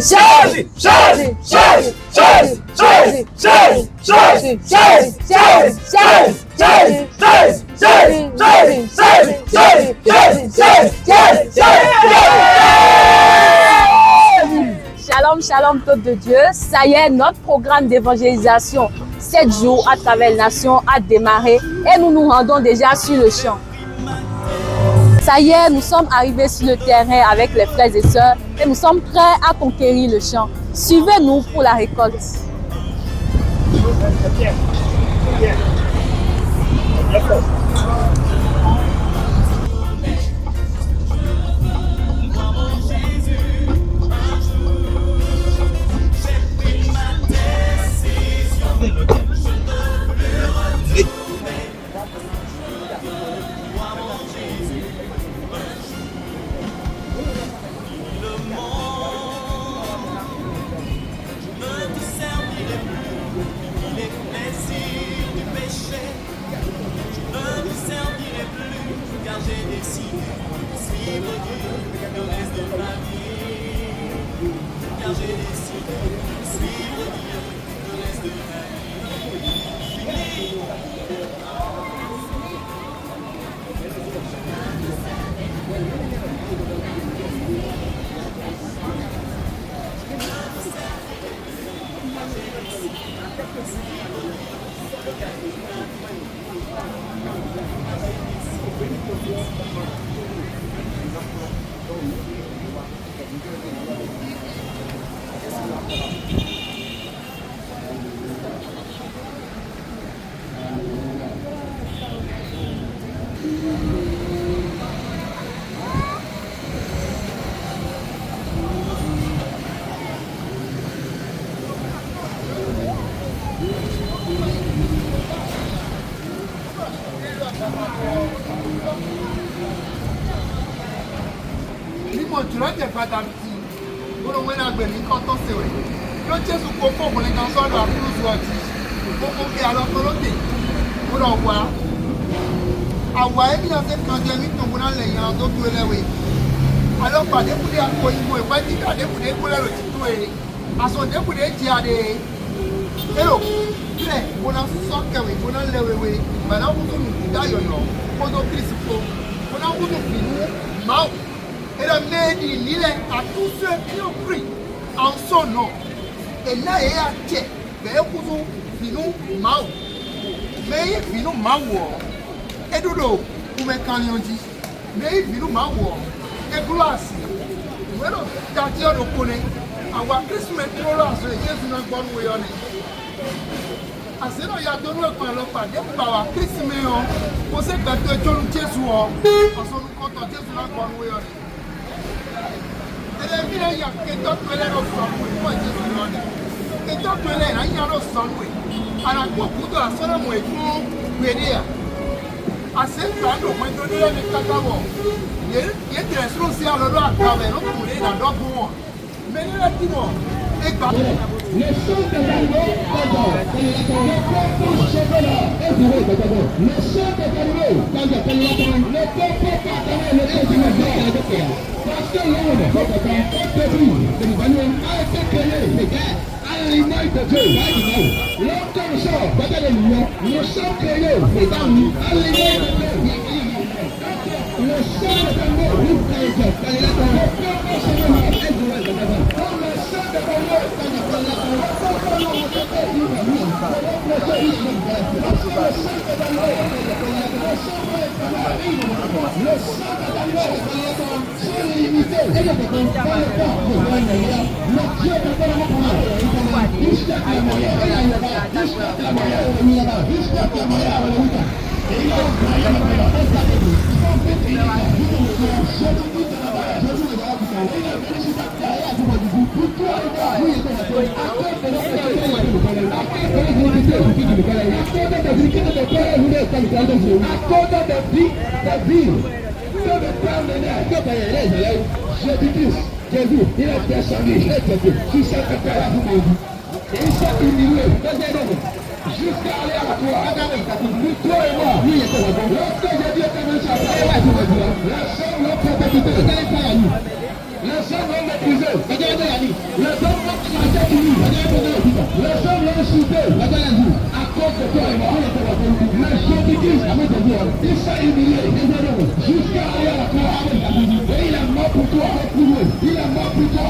Shalom, shalom, peuple de Dieu. Ça y est, notre programme d'évangélisation 7 jours à travers les nations a démarré et nous nous rendons déjà sur le champ. Ça y est, nous sommes arrivés sur le terrain avec les frères et sœurs et nous sommes prêts à conquérir le champ. Suivez-nous pour la récolte. À tous ceux qui ont pris en son nom. Et là, il y a Tché, mais il y a Mao. Mais il y a Mao. Et Dodo, vous me dit. Mais il y a Mao. Et gloire. Bueno, Tatiana no connaît. Our Christmas trollers, Jésus n'a pas noué. Aseno ya tonu e pa lo pa de ba wa Christmas o. Ko se gba to jonu Jesu o. Aso nu ko to Jesu na gba noué o. Ele mi le ya ke to pele no so mo Jesu no ni. Ke to pele na ya no so we. Ara ko ku do asoro mo e fun we de ya. Ase gba do mo to ni le kaka wo. Ye tres ro si alo do akawe no ku le na do gun o. Me ni le ti mo. E gba le son de l'agneau d'abord, le chocolat est duré d'abord. Le son de l'agneau, quand il appelle la parole, ne peut pas attendre le temps du matin de faire. Parce que l'homme, votre temps, depuis, le ballon a été créé, les gars, à l'image de Dieu. L'homme comme ça, pas de l'union, nous sommes créés, les dames, à l'image de Dieu. Le son de l'agneau, vous créez, quand il attend, le peuple est duré d'abord. Comme le son de l'agneau, quand il appelle la Jésus, il a descendu, sur cette terre vous m'avez dit. Et il s'est humilié, jusqu'à aller à la croix. Toi et moi, lui était là-bas. Lorsque Jésus était venu sur la terre, la seule l'homme prophétique, la seule l'homme méprisé, Le temps va cracher sur lui. Le sang va chuter. À cause de toi et moi. Le Jésus-Christ, il s'est humilié jusqu'à aller à la croix. Et il est mort pour toi. Il est mort pour toi.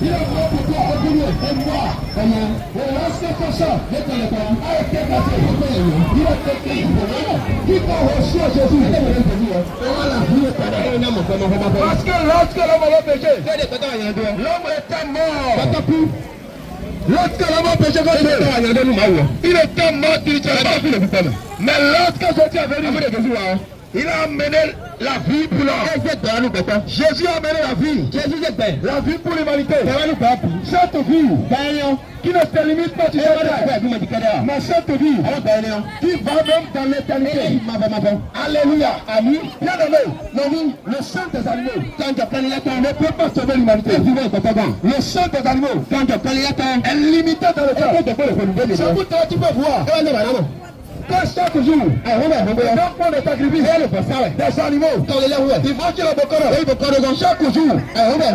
Il est mort pour toi. Et moi, lorsque ton sang a été cassé, il a été écrit. Qui t'a reçu à Jésus? Voilà, parce que lorsque l'homme a péché, l'homme était mort. Lorsque l'homme a péché, il était mort spirituellement. Mais lorsque Jésus est venu, il a amené la vie pour l'homme. Jésus a amené la vie. La vie pour l'humanité. Cette vie qui ne se limite pas sur cette terre, mais cette vie qui va même dans l'éternité. Alléluia. Amen. Bien aimé, le sang des animaux ne peut pas sauver l'humanité. Le sang des animaux est limité dans le temps. C'est pour toi tu peux voir. Que chaque jour, donc pour les sacrifices des animaux, il faut qu'il y ait beaucoup. Chaque jour,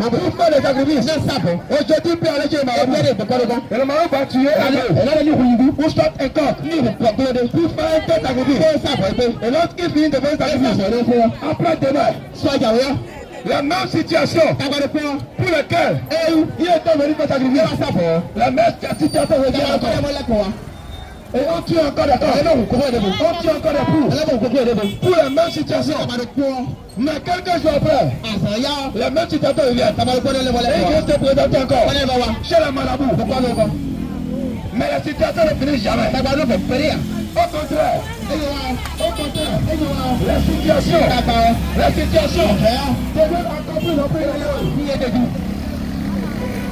pour faire les sacrifices, aujourd'hui, pour aller chez Marabout, et le Marabout va tuer pour soit un coq, pour faire un tel sacrifice. Et lorsqu'il finit de faire un sacrifice, après demain, la même situation pour laquelle il était venu faire sacrifice, la même situation regarde. Et on tue encore des corps. On tue encore des pour la même situation. Mais quelques jours après, la même situation revient. Et je te présente encore chez la marabout. Mais la situation ne finit jamais. Au contraire, la situation devient encore plus opérée.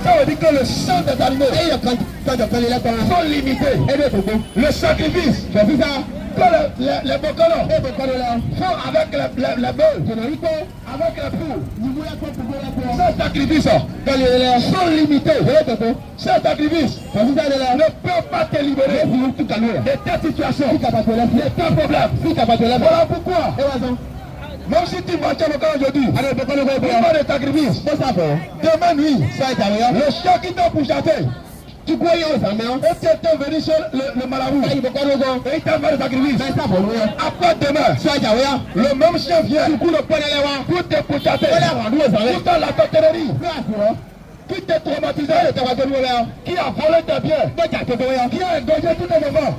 Ça veut dire que le sang des animaux sont limités. Le sacrifice, que les bocolos font avec les bœufs, avec les poules. Ces sacrifices sont limités. Ces sacrifices ne peuvent pas te libérer de ta situation, de ta problème. Voilà pourquoi. Même si tu marches encore aujourd'hui, il va de sacrifice. Demain nuit, le chien qui t'a pourchassé, tu croyais aux amis, et tu étais venu sur le marabout, et il t'a fait le sacrifice. Après demain, le même chien vient pour te pourchasser, pour ta la tortellerie, qui t'est traumatisé, qui a volé tes biens, qui a engagé tous tes enfants,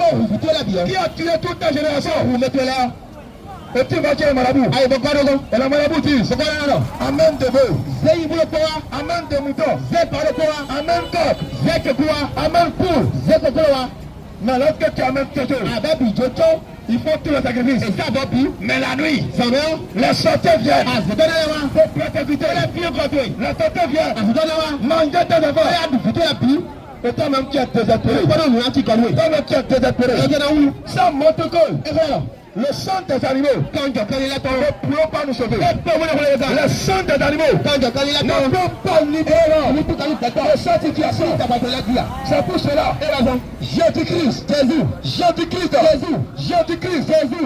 qui a tué toute ta génération. Et tu vas dire le marabout. Et la marabout dit Amen de bœuf, Amen de mouton, Amen coq, Amen poule. Mais lorsque tu amènes quelque chose, il faut tout le sacrifice. Mais la nuit, les sorties viennent pour persécuter les filles gratuites. Les sorties viennent manger tes enfants. Et toi-même qui es désespéré. Toi-même qui es désespéré. Ça monte que le sang des animaux ne peut pas nous sauver. Le sang des animaux ne peut pas libérer de cette situation. C'est pour cela, Jésus-Christ,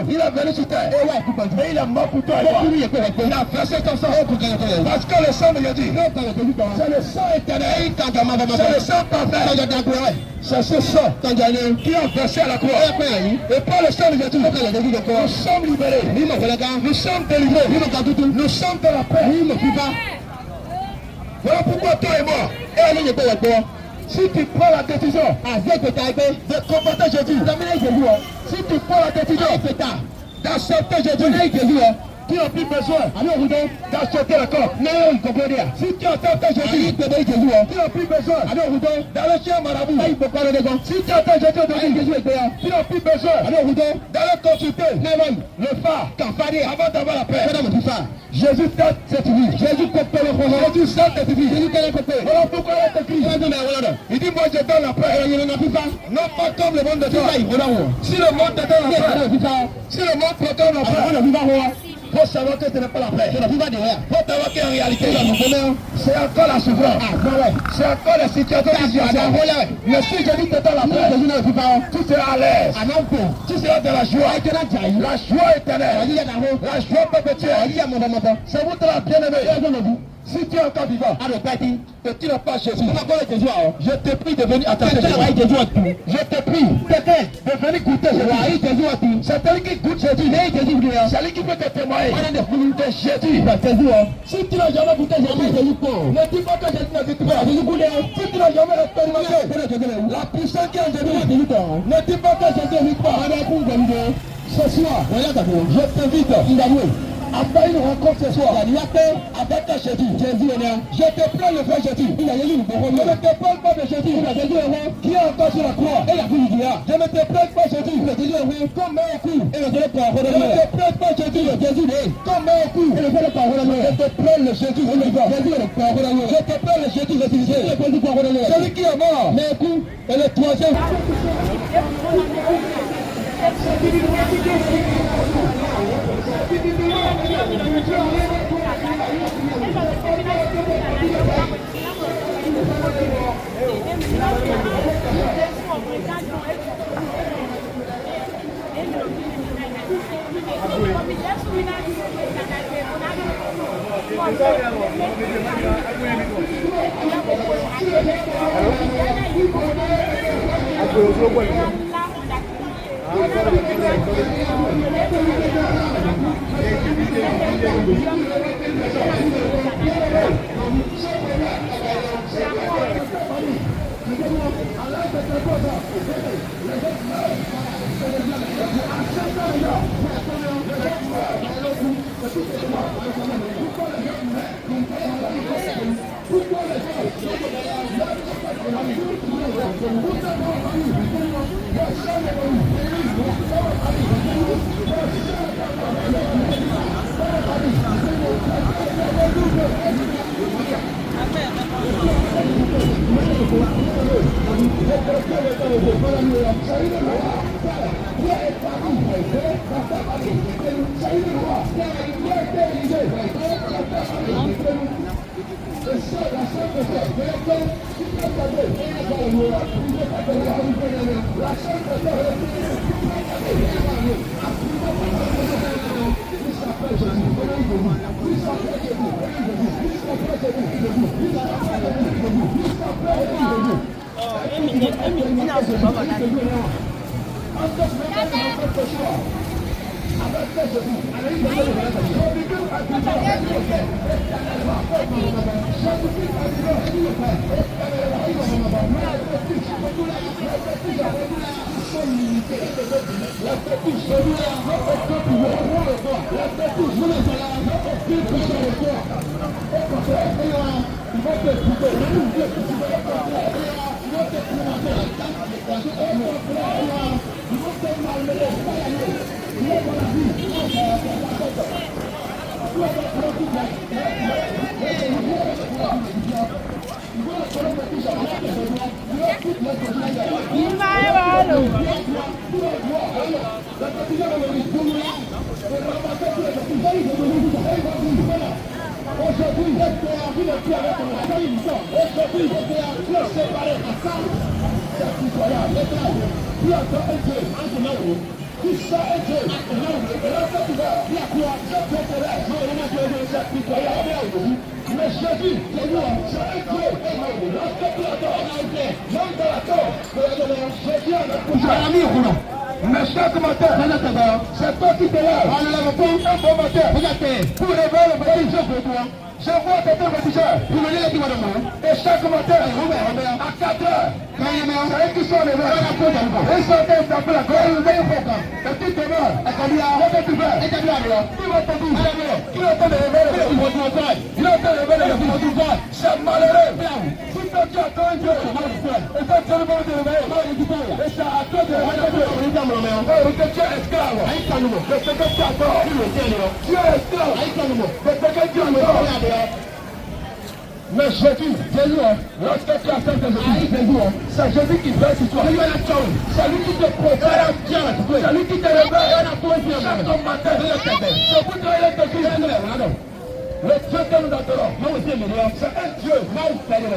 il est venu sur terre. Et il est mort pour toi et moi. Il a versé ton sang. Parce que le sang de Jésus, c'est le sang éternel. C'est le sang parfait. C'est ce sang qui a versé à la croix. Et par le sang de Jésus, nous sommes libérés. Nous sommes délivrés. Nous sommes dans la paix. Voilà pourquoi toi et moi, si tu prends la décision de combattre Jésus, si tu prends la décision d'accepter Jésus, tu n'as plus besoin d'acheter la corde. Si tu acceptes Jésus, tu n'as plus besoin d'aller chez un marabout. Si tu acceptes Jésus, tu n'as plus besoin d'aller consulter le phare avant d'avoir la paix. Jésus t'a certifié. Jésus certifie. Voilà pourquoi il est écrit. Il dit moi je donne la paix. Non pas comme le monde de toi. Si le monde te donne la paix, si le monde proclame la paix, il faut savoir que ce n'est pas la paix. Il faut savoir qu'en réalité, c'est encore la souffrance. C'est encore la situation difficile. Mais si Jésus te donne la paix, tu seras à l'aise. Tu seras de la joie. La joie éternelle. La joie perpétuelle. C'est vous de la bien-aimée. Si tu es encore vivant, et tu n'as pas Jésus, je te prie de venir attacher Jésus. Je te prie de venir goûter Jésus. C'est celui qui goûte Jésus. C'est lui qui peut te témoigner de Jésus. Si tu n'as jamais goûté Jésus, ne dis pas que Jésus n'existe pas. Si tu n'as jamais expérimenté la puissance qui est en Jésus, ne dis pas que Jésus n'existe pas. Ce soir, je t'invite à faire une rencontre ce soir avec Jésus. Je te plains le frère Jésus. Je ne te parle pas de Jésus qui est encore sur la croix. Je ne te plains pas Jésus comme un coup. Je ne te plains pas Jésus comme un coup. Je te plains le Jésus vivant. Je te plains le Jésus ressuscité. Celui qui est mort. Et le troisième. Mais chaque matin, c'est toi qui te lèves. Un bon matin, pour réveiller le petit je vois tes deux rédigeurs. Et chaque matin, à 4 heures, c'est eux qui sont levés. Ils sont tapés la gueule. Et tu te meurs. Qu'est-ce que tu fais? Qui va te dire? Qui va te révéler? Il va te révéler. C'est malheureux. Si toi tu attends un Dieu, et toi tu ne vas pas te réveiller. Et c'est à toi de révéler. Que tu es esclave. De ce que tu attends. Tu es esclave. De ce que tu attends. Mais Jésus, lorsque tu acceptes Jésus, c'est Jésus qui veut sur toi. C'est lui qui te protège. C'est lui qui te réveille. Chaque matin, je voudrais te dire. Le Dieu que nous adorons, c'est un Dieu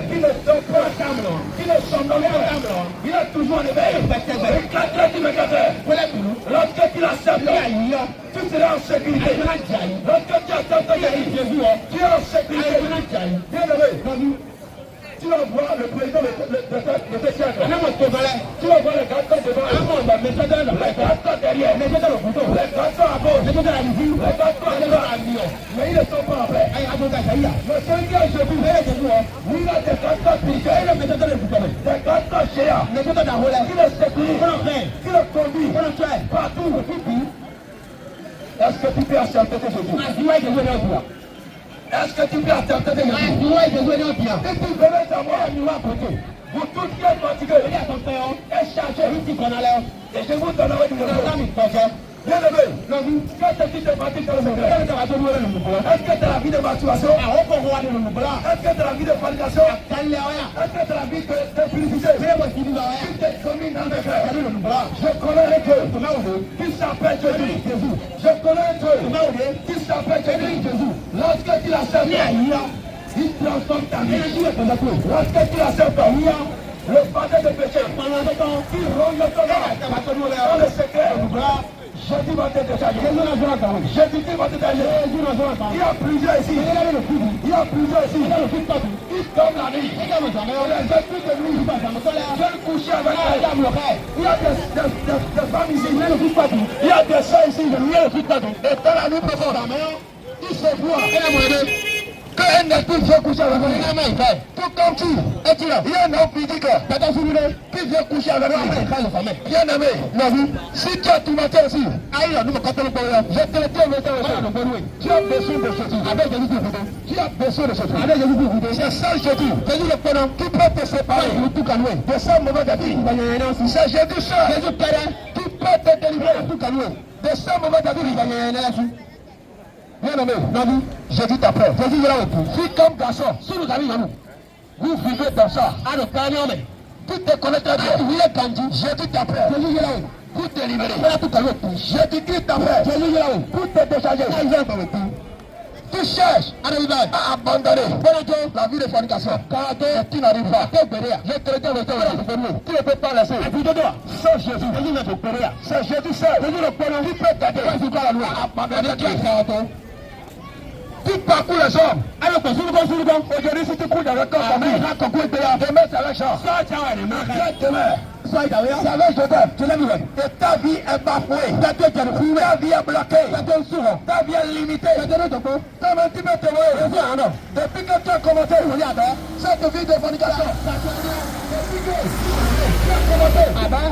qui ne dort pas, qui est somnolent, il est toujours en éveil. Lorsque tu l'acceptes, tu seras en sécurité. Lorsque tu acceptes Jésus, tu es en sécurité. Bien aimé, tu vas voir le président de ce siècle. Tu vas voir les garçons devant, les garçons derrière, les garçons à gauche, les garçons à droite. Mais ils ne sont pas en paix. Le Seigneur Jésus, il a des garçons spirituels, des garçons géants, qui le sécurisent, qui le conduisent partout. Est-ce que tu peux accepter Jésus? Est-ce que tu peux accepter Jésus? Et tu venez savoir à côté. Vous tous qui êtes fatigués et chargés, et je vous donnerai du repos. Bien aimé, qu'est-ce qui te fatigue dans le secret? Est-ce que c'est la vie de masturbation? Est-ce que c'est la vie de fornication? Est-ce que c'est la vie de publicité? Qui te domine dans les frères? Je connais un Dieu qui s'appelle Jésus. Je connais un Dieu qui s'appelle Jésus. Lorsque tu l'acceptes, il transforme ta vie. Lorsque tu l'acceptes, le pardon de péché, il ronge ton âme dans le secret. Jésus va te décharger. Jésus va te décharger. Il y a plusieurs ici. Il y a plusieurs ici. Ils dorment la nuit. Les esprits de nuit viennent coucher avec elles. Il y a des femmes ici. Il y a des soeurs ici. Et dans la nuit profonde, ils se voient. Un esprit vient coucher avec lui. Tout comme tu, es-tu là? Il y a un homme physique qui vient coucher avec lui. Bien aimé, si tu as tout matin aussi, je te le dis, tu as besoin de Jésus. Tu as besoin de Jésus. C'est ça Jésus. Jésus le prenant qui peut te séparer de ce mauvais David. C'est Jésus seul qui peut te délivrer de ce mauvais David. Bien aimé, Jésus t'appelle. Jésus est là autour. Si comme garçon, si nous arrivons, vous vivez dans ça, tu te connais très bien. Jésus t'appelle. Jésus est là pour te libérer. Jésus t'appelle. Jésus est là pour te décharger. Tu cherches à abandonner la vie de fornication. Car tu n'arrives pas. Je te le dis, tu ne peux pas laisser. C'est Jésus. C'est Jésus seul. Jésus le prenant qui peut t'aider. Abandonner. Tu parcours les hommes. Aujourd'hui, si tu cours dans le corps, demain, c'est avec Jean. Ça va, je t'aime. Et ta vie est bafouée. Ta vie est bloquée. Ta vie est limitée. Depuis que tu as commencé cette vie de fornication,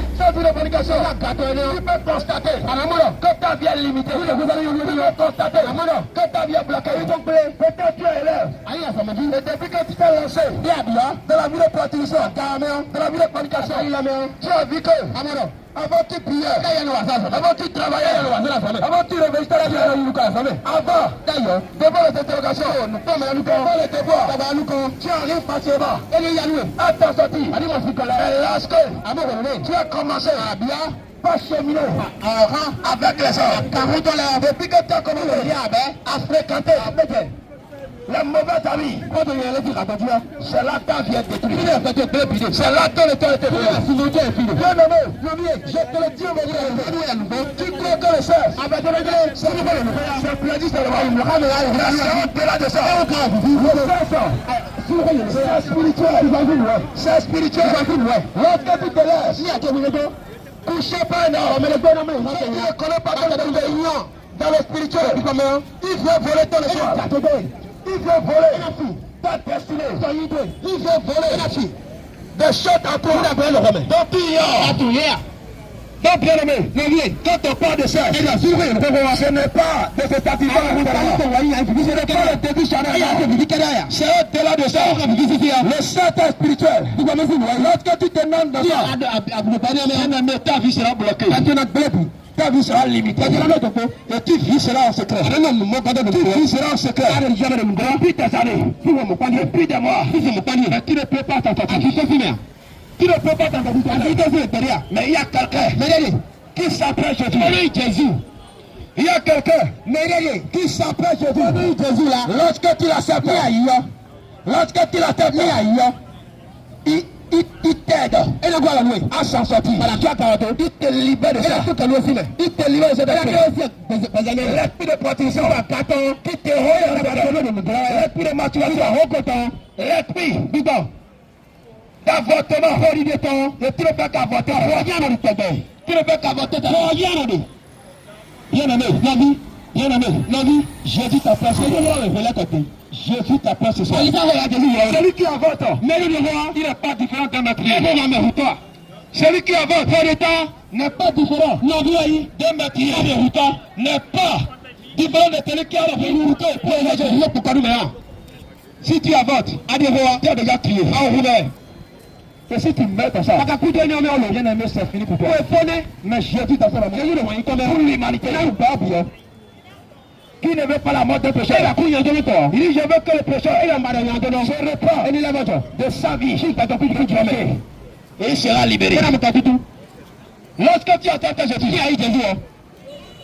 cette vie de fornication, tu peux constater que ta vie est limitée. Tu peux constater que ta vie est bloquée. Peut-être tu es élève. Et depuis que tu t'es lancé dans la vie de prostitution, dans la vie de fornication, tu as vu que avant tu priais, avant tu travaillais, avant tu réveillais, avant d'ailleurs, devant les interrogations, devant les devoirs, tu arrives facilement à ta sortie. Et lorsque tu as commencé à bien pas cheminer avec les hommes, depuis que tu as commencé à fréquenter les mauvais amis, c'est là que ta vie est détruite. C'est là que le temps est détruit. Bien aimé, je te le dis, tu crois que le seul, c'est plaisir seulement. Au-delà de ça, c'est spirituel. C'est spirituel. Lorsque tu te laisses coucher par un homme, tu ne connais pas ton réunion dans le spirituel. Il veut voler ton espoir. Il veut voler ta destinée. Il veut voler des choses à toi. Donc tu ignores. Donc bien aimé, quand on parle de ça, ce n'est pas de ce satisfaire. Ce n'est pas le début charnel. C'est au-delà de ça. Le certain spirituel. Lorsque tu te nommes dans ça, ta vie sera bloquée. Ta vie sera limitée. Et tu vivras en secret. Tu vivras en secret. Depuis tes années, depuis des mois, et tu ne peux pas t'en sortir. Tu ne peux pas t'en sortir. Mais il y a quelqu'un qui s'appelle Jésus. Il y a quelqu'un qui s'appelle Jésus. Lorsque tu l'acceptes, il a quoi la nuit? À s'en sortir. Voilà, tu as carotté. Il te libère de ça. Il te libère de ça. L'esprit de protection à 4 ans. Qui te rend l'esprit de maturation à Rocoton. L'esprit du temps. D'avortement, tu ne fais qu'avorter. Tu ne fais qu'avorter. Bien aimé, la vie, Jésus t'appelle. Jésus t'appelle ce soir. Celui qui avorte, mais il n'est pas différent d'un meurtrier. Celui qui avorte, n'est pas différent. D'un meurtrier, n'est pas différent de celui qui a la si tu avortes, tu as déjà crié. Et si tu mets comme ça, bien aimé, c'est fini pour toi. Mais Jésus t'appelle pour l'humanité. Qui ne veut pas la mort d'un pécheur? Il dit je veux que le pécheur se reprend de sa vie. Et il sera libéré. Lorsque tu attends Jésus,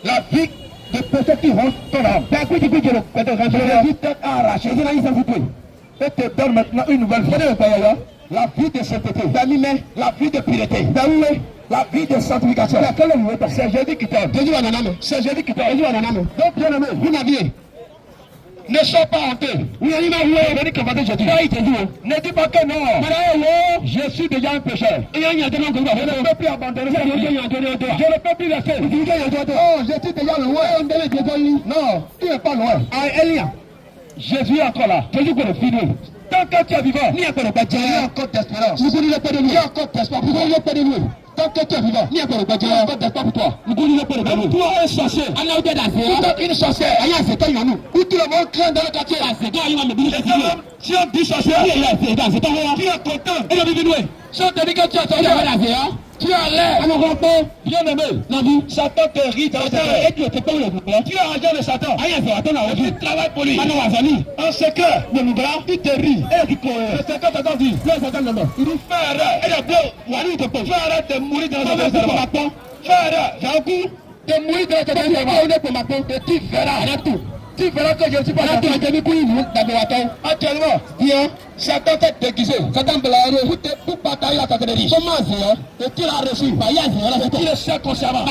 la vie de pécheur qui rentre ton âme. Jésus t'a arraché. Et te donne maintenant une nouvelle vie. La vie de sainteté, la vie de pureté, la vie de sanctification. C'est Jésus qui t'aime. C'est Jésus qui t'aime. Donc, bien aimé, vous n'aviez. Ne sois pas honteux. Ne dis pas que non. Je suis déjà un pécheur. Je ne peux plus abandonner. Je ne peux plus laisser. Oh, je suis déjà loin. Non, tu n'es pas loin. Jésus est encore là. Jésus peut le finir. Tant que tu es vivant, il y a encore d'espérance. Il y a encore d'espoir pour toi. Tant que tu es vivant, il y a encore d'espoir pour toi. Toi, un sorcier, une sorcière, où tout le monde craint dans le quartier. Si on dit sorcier, tu es content. Si on te dit que tu as sorcier, tu as l'air, bien aimé. Satan te rit dans et tu es agent de Satan. Tu travailles pour lui. En secret, il te rit. C'est ce que Satan dit. Il dit fais arrête de mourir dans la maison. Fais arrête de mourir dans la maison. Et tu verras tout. Tu verras que je ne suis pas actuellement, Satan t'est déguisé. Satan pour batailler la catégorie. Comment et tu l'as reçu. Tu le sais consciemment.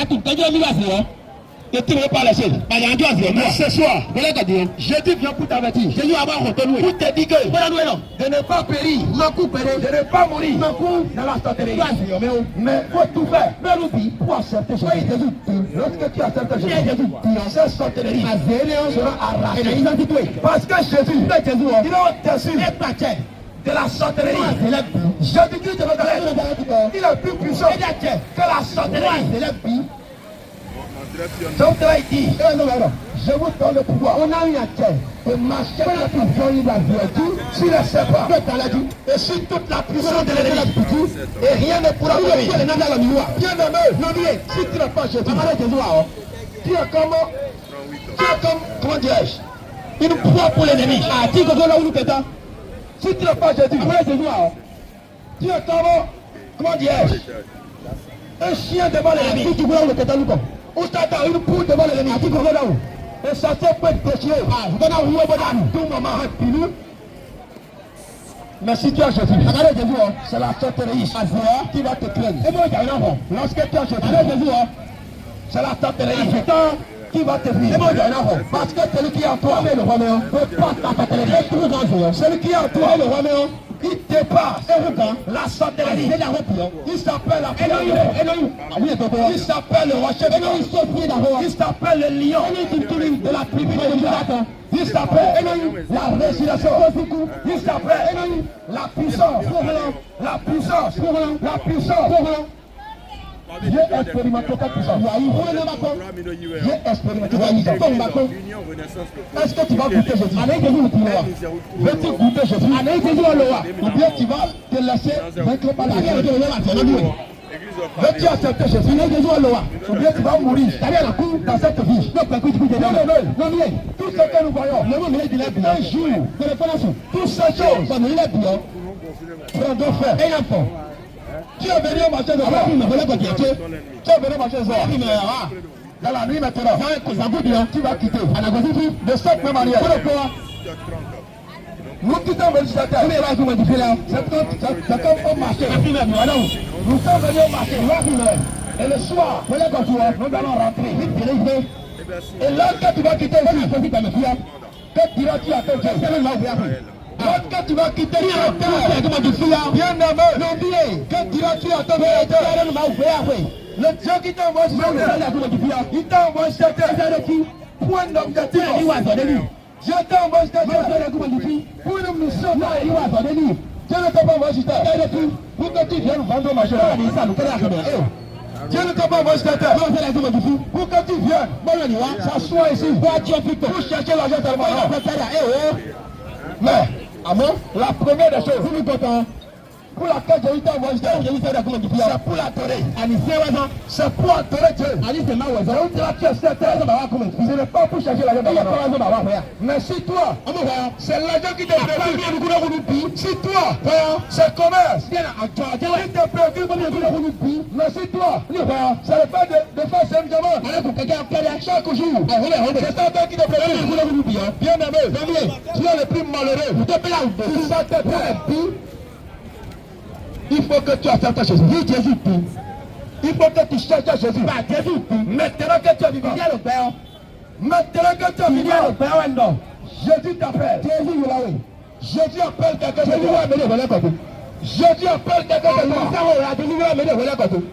Et tu ne veux pas laisser. Mais ce soir, Jésus vient pour t'avertir. Jésus va retenu. Pour te dire que de ne pas périr, de ne pas mourir dans la sorcellerie. Mais il faut tout faire. Pour accepter Jésus. Lorsque tu acceptes Jésus, cette sorcellerie sera arrachée. Parce que Jésus, il est au-dessus de la sorcellerie. Jésus-Christ de Nazareth, il est plus puissant que la sorcellerie. Donc là il dit, je vous donne le pouvoir. On a une attaque de marcher la puissance de la vertu sur les serpents et sur toute la puissance de l'ennemi. Et rien ne pourra vous faire. Bien aimé, si tu n'as pas Jésus, tu es comme, comment dirais-je, une proie pour l'ennemi. Si tu n'as pas Jésus, tu es comme, comment dirais-je, un chien devant l'ennemi. Ou t'attends une poule devant l'ennemi. Et ça peut être déchiré. Tout moment, mais si tu as Jésus, c'est la sorcellerie qui va te craindre. Lorsque tu as Jésus, c'est la sorcellerie qui va te fuir. Parce que celui qui est en toi, le Roméo, peut pas t'attaquer. Celui qui est en toi, le Roméo, il dépasse la sorcellerie. Il s'appelle la il s'appelle le rocher. Il s'appelle le lion de la tribu de il s'appelle la résurrection. Il s'appelle la puissance. La puissance. La puissance. J'ai expérimenté cette puissance. J'ai expérimenté cette puissance. Est-ce que tu vas goûter Jésus? Veux-tu goûter Jésus? Ou bien tu vas te laisser vaincre par la guerre? Veux-tu accepter Jésus? Ou bien tu vas mourir dans cette vie? Non, tout ce que nous voyons, un jour, toutes ces choses prendront fin. Tu es venu au marché de Zoar. Tu es venu au marché de Zoar. Dans la nuit maintenant, tu vas quitter. De cette même manière. Nous qui sommes législateurs, c'est comme au marché. Nous sommes venus au marché. Et le soir, nous allons rentrer. Et lorsque tu vas quitter ici, que diras-tu à ton Dieu? Lorsque tu vas quitter bien aimé, que diras-tu à ton Dieu? Le Dieu qui t'a envoyé, il t'a envoyé point d'objectif. Je t'ai envoyé pour nous sauver. Dieu ne t'a pas envoyé pour que tu viennes vendre ma chose. Dieu ne t'a pas envoyé pour que tu viennes s'asseoir ici pour chercher l'argent. Mais, la première des choses, pour laquelle Dieu t'a envoyé, c'est pour l'adorer. C'est pour adorer Dieu. Ce n'est pas pour chercher l'argent. Mais si toi, c'est l'argent qui te préoccupe. Si toi, c'est commerce qui te préoccupe. Mais si toi, c'est le fait de faire simplement chaque jour. C'est ça qui te préoccupe. Bien aimé, tu es le plus malheureux. Si ça te préoccupe, il faut que tu acceptes Jésus. Oui, Jésus tout. Il faut que tu cherches Jésus. Jésus tout. Maintenant que tu es vivant. Maintenant que tu es vivant. Jésus t'appelle. Jésus appelle quelqu'un de toi. Jésus appelle quelqu'un de toi.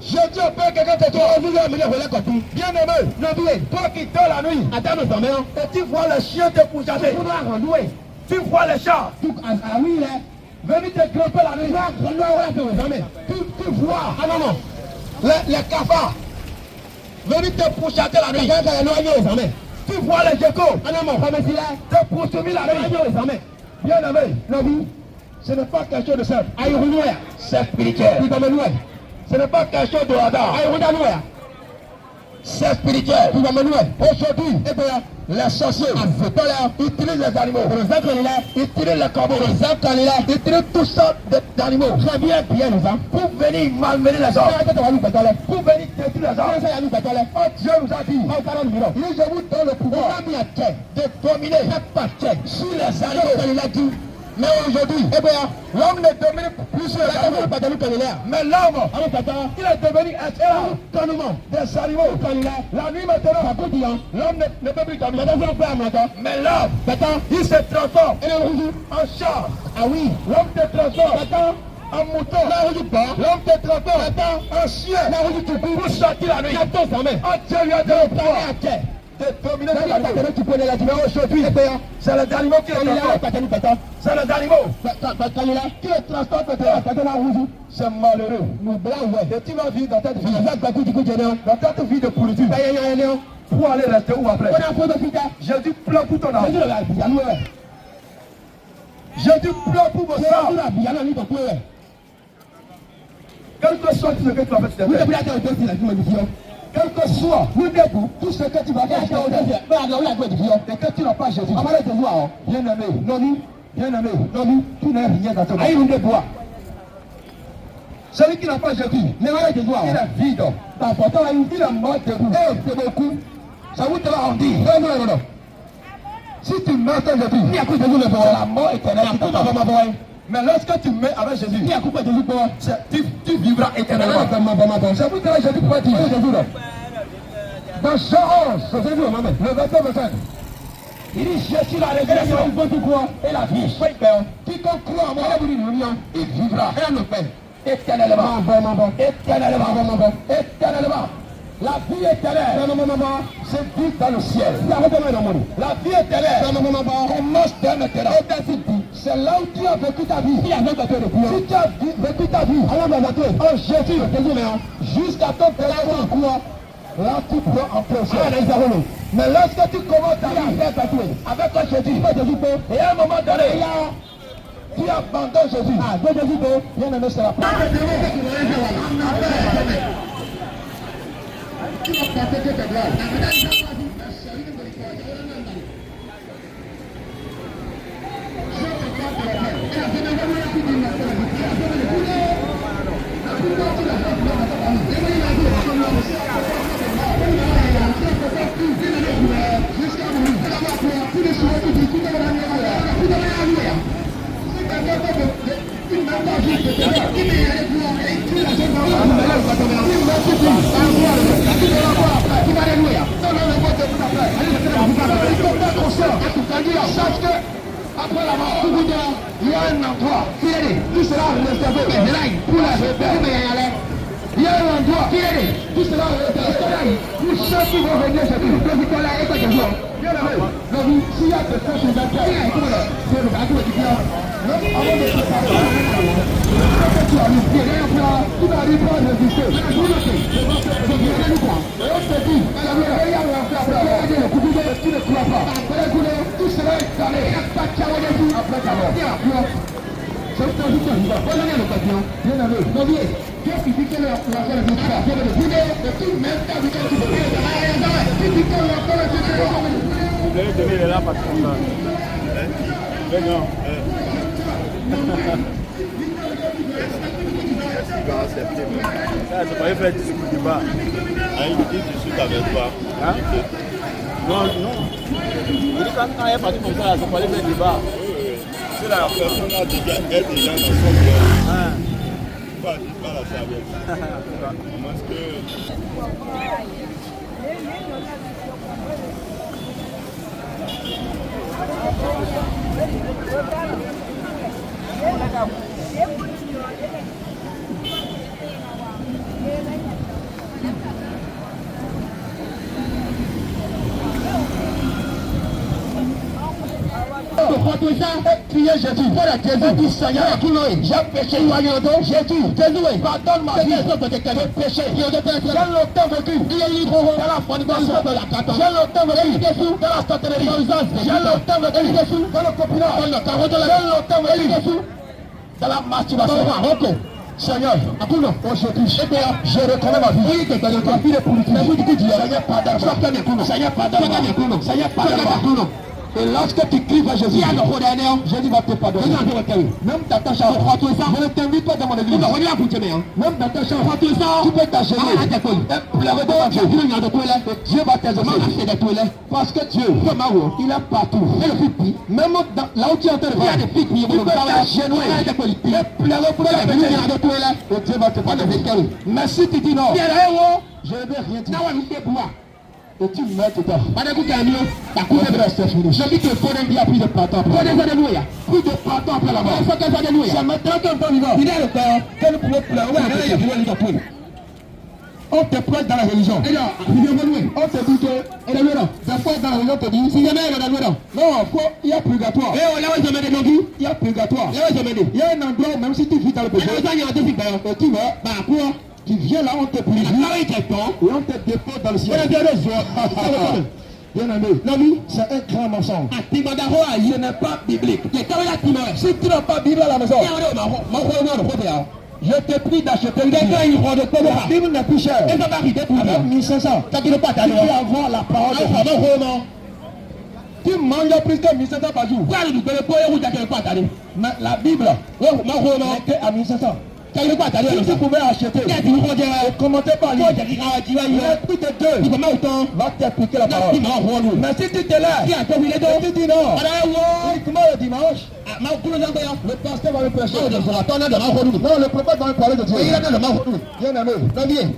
Jésus appelle quelqu'un de toi. Bien aimé, toi qui dors la nuit, et tu vois les chiens te pourchasser. Tu vois les chats. Venez te grimper la nuit. Tu vois, les cafards. Venez te pourchasser la nuit. Tu vois les geckos. Te poursuivre la nuit. Bien aimé, ce n'est pas quelque chose de simple. C'est spirituel. Ce n'est pas quelque chose de hasard. C'est spirituel. Aujourd'hui, les sorciers utilisent les animaux. Ils utilisent les corbeaux. Ils utilisent toutes sortes d'animaux. Très bien, pour venir malmener les hommes. Pour venir détruire les hommes. Oh, Dieu nous a dit, je vous donne le pouvoir de dominer sur les animaux. Mais aujourd'hui, l'homme ne domine plus sur les animaux. Mais l'homme, il est devenu esclave des animaux. La nuit maintenant, l'homme ne peut plus dominer. Mais l'homme, il se transforme en chat. Ah oui, l'homme se transforme en mouton. L'homme te transforme en chien. Pour sortir la nuit. Oh, Dieu lui a donné le pouvoir. Aujourd'hui, c'est les animaux qui le transportent. C'est les animaux qui le transportent. C'est malheureux. Et tu vas vivre dans cette vie de politique. Pour aller rester où après? Jésus pleure pour ton âme. Jésus pleure pour vos âmes. Quel que soit ce que tu vas faire, quel que soit tout ce que tu vas faire, et que tu n'as pas Jésus, bien aimé, tu n'es rien dans ta vie. Celui qui n'a pas Jésus, il est vide. Il est mort debout. C'est beaucoup. Ça vous te va en dire. Non. Si tu meurs sans Jésus, c'est la mort éternelle. Mais lorsque tu mets avec Jésus, tu vivras éternellement. C'est pour ça que Jésus pourrait dire dans Jean 11, le verset 25, il dit, je suis la résurrection et la vie. Quiconque croit en moi, il vivra éternellement. Éternellement. La vie éternelle, c'est vivre dans le ciel. La vie éternelle commence dès maintenant. C'est là où tu as vécu ta vie. Si tu as vécu ta vie en Jésus, jusqu'à ton dernier cours, là tu peux entrer au ciel. Mais lorsque tu commences ta vie avec Jésus, et à un moment donné, tu abandonnes Jésus. Bien aimé, c'est la première. Après la mort, il y a un endroit qui sera réservé pour la rebelle. Il y a un endroit qui sera réservé pour ceux qui vont venir chez nous. Bien aimé, s'il y a des choses qui vont faire, c'est le bateau qui vient. Avant de se préparer, tu as mis tu n'arrives pas à résister. Et on te dit, tu ne crois pas. Tu seras installé après ta mort. C'est un truc qui va pas donner l'occasion. Bien aimé, qu'est-ce qui dit que la affaire est jusqu'à faire le boulet de tout même temps que tu veux faire. Tu dis que la affaire est jusqu'à. Vous allez donner là parce que ça. Mais non. Ça, c'est pas faire discuter du bas. Il dit discute avec toi. Hein? Non, non. Je dis quand elle est partie comme ça, c'est pas aller faire débat. Si la personne est déjà dans son cœur, Hein? pas la savoir. Parce que Priez Jésus, voilà Jésus dit Seigneur, j'ai péché, Jésus, désolé, pardonne ma vie, j'ai péché, j'ai longtemps vécu, dans la fornication, j'ai longtemps vécu, dans la sorcellerie, j'ai longtemps vécu, dans le copinage, j'ai longtemps vécu, dans la masturbation. Seigneur, aujourd'hui, je reconnais ma vie. Ma vie est politique. Seigneur, pardonne-moi. Seigneur, pardonne-moi. Seigneur, pardonne-moi. Et lorsque tu cries vers Jésus, Jésus va te pardonner. Même dans ta chambre, je ne t'invite pas dans mon église. Même dans ta chambre, tu peux t'agenouiller et pleurer devant Dieu. Dieu va t'exaucer. Parce que Dieu, il est partout. Même là où tu es en train de voir, tu peux t'agenouiller et pleurer pour la vie. Et Dieu va te pardonner. Mais si tu dis non, je ne vais rien dire. Et tu mets tout à je dis que il y a plus de pardon. Plus de pardon après la mort. C'est maintenant qu'on peut vivre. Il est le père. Quel pouvait pleurer. On te prête dans la religion. On te dit que, des fois dans la religion, on te dit, si jamais il y a non, il y a purgatoire. Il y a purgatoire. Il y a un endroit, même si tu vis dans le péché, et tu vas, tu viens là, on te purifie, et on te dépose dans le ciel. Bien aimé, c'est un grand mensonge. Ce n'est pas biblique. Si tu n'as pas Bible à la maison, je te prie d'acheter une la Bible n'est plus chère. Avec 1500. Tu peux avoir la parole de Dieu. Tu manges plus que 1500 par jour. Mais la Bible n'est qu'à 1500. Si tu pouvais acheter, et commenter par lui, plus de deux, va t'appliquer la parole. Mais si tu te lèves, tu dis non, comment le dimanche, le pasteur va me prêcher. Non, le prophète va me parler de Dieu. Bien aimé,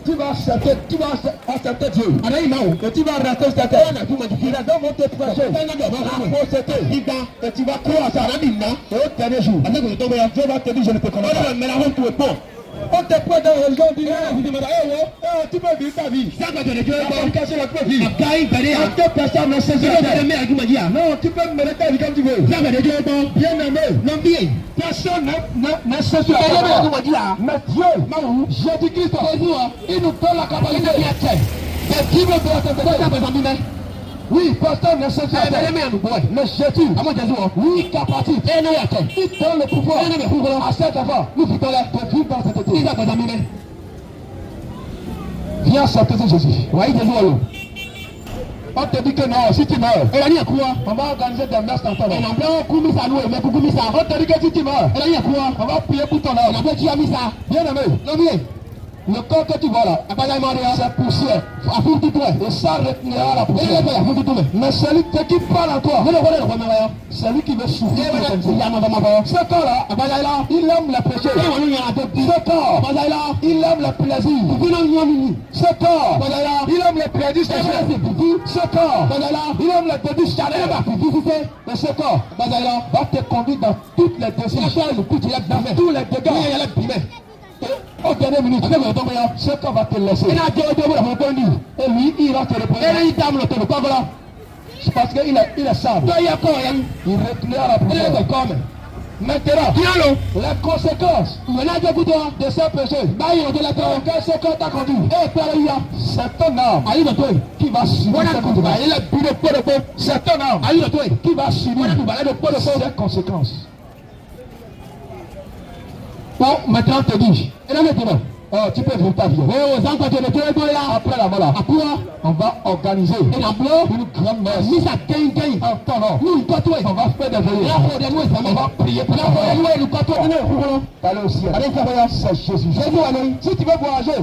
tu vas accepter Dieu. Et tu vas rester sur ta terre. Les gens vont te prêcher. Et tu vas croire ça. Et au dernier jour, Dieu va te dire, je ne te connais pas. On te prête dans la religion, on dit tu peux vivre ta vie. Personne ne sait ça. Non, tu peux mener ta vie comme tu veux. Bien aimé, personne ne sait ça. Mais Dieu, Jésus-Christ, il nous donne la capacité de vivre de la. Oui, personne ne sait ça. Mais Jésus, oui, capacité. Il donne le pouvoir à cet enfant de vivre dans cette étude. Viens sortir Jésus. On te dit que non, si tu meurs, on va organiser des messes dans ton nom. On te dit que si tu meurs, on va prier pour ton âme. Bien aimé, Le corps que tu vois là, c'est poussière. Et ça retenira la poussière. Mais celui qui parle en toi, c'est lui qui veut souffrir. Ce corps-là, il aime le péché. Ce corps, il aime le plaisir. Ce corps, il aime les prédits sexuels. Ce corps, il aime les prédits charnels. Et ce corps va te conduire dans toutes les décisions, dans tous les dégâts. Au dernier minute, ce corps va te laisser. Et lui, il va te répondre. C'est parce qu'il est sable. Il retenira la poussière. Maintenant, les conséquences de ce péché, que ce corps t'a conduit, c'est ton âme qui va subir c'est ton âme qui va subir ces conséquences. Bon, maintenant te dis, tu peux vivre ta vie. Après la mort, on va organiser une grande messe. En ton nom, on va faire des veillées. On va prier pour aller au ciel. C'est Jésus. Si tu veux voyager,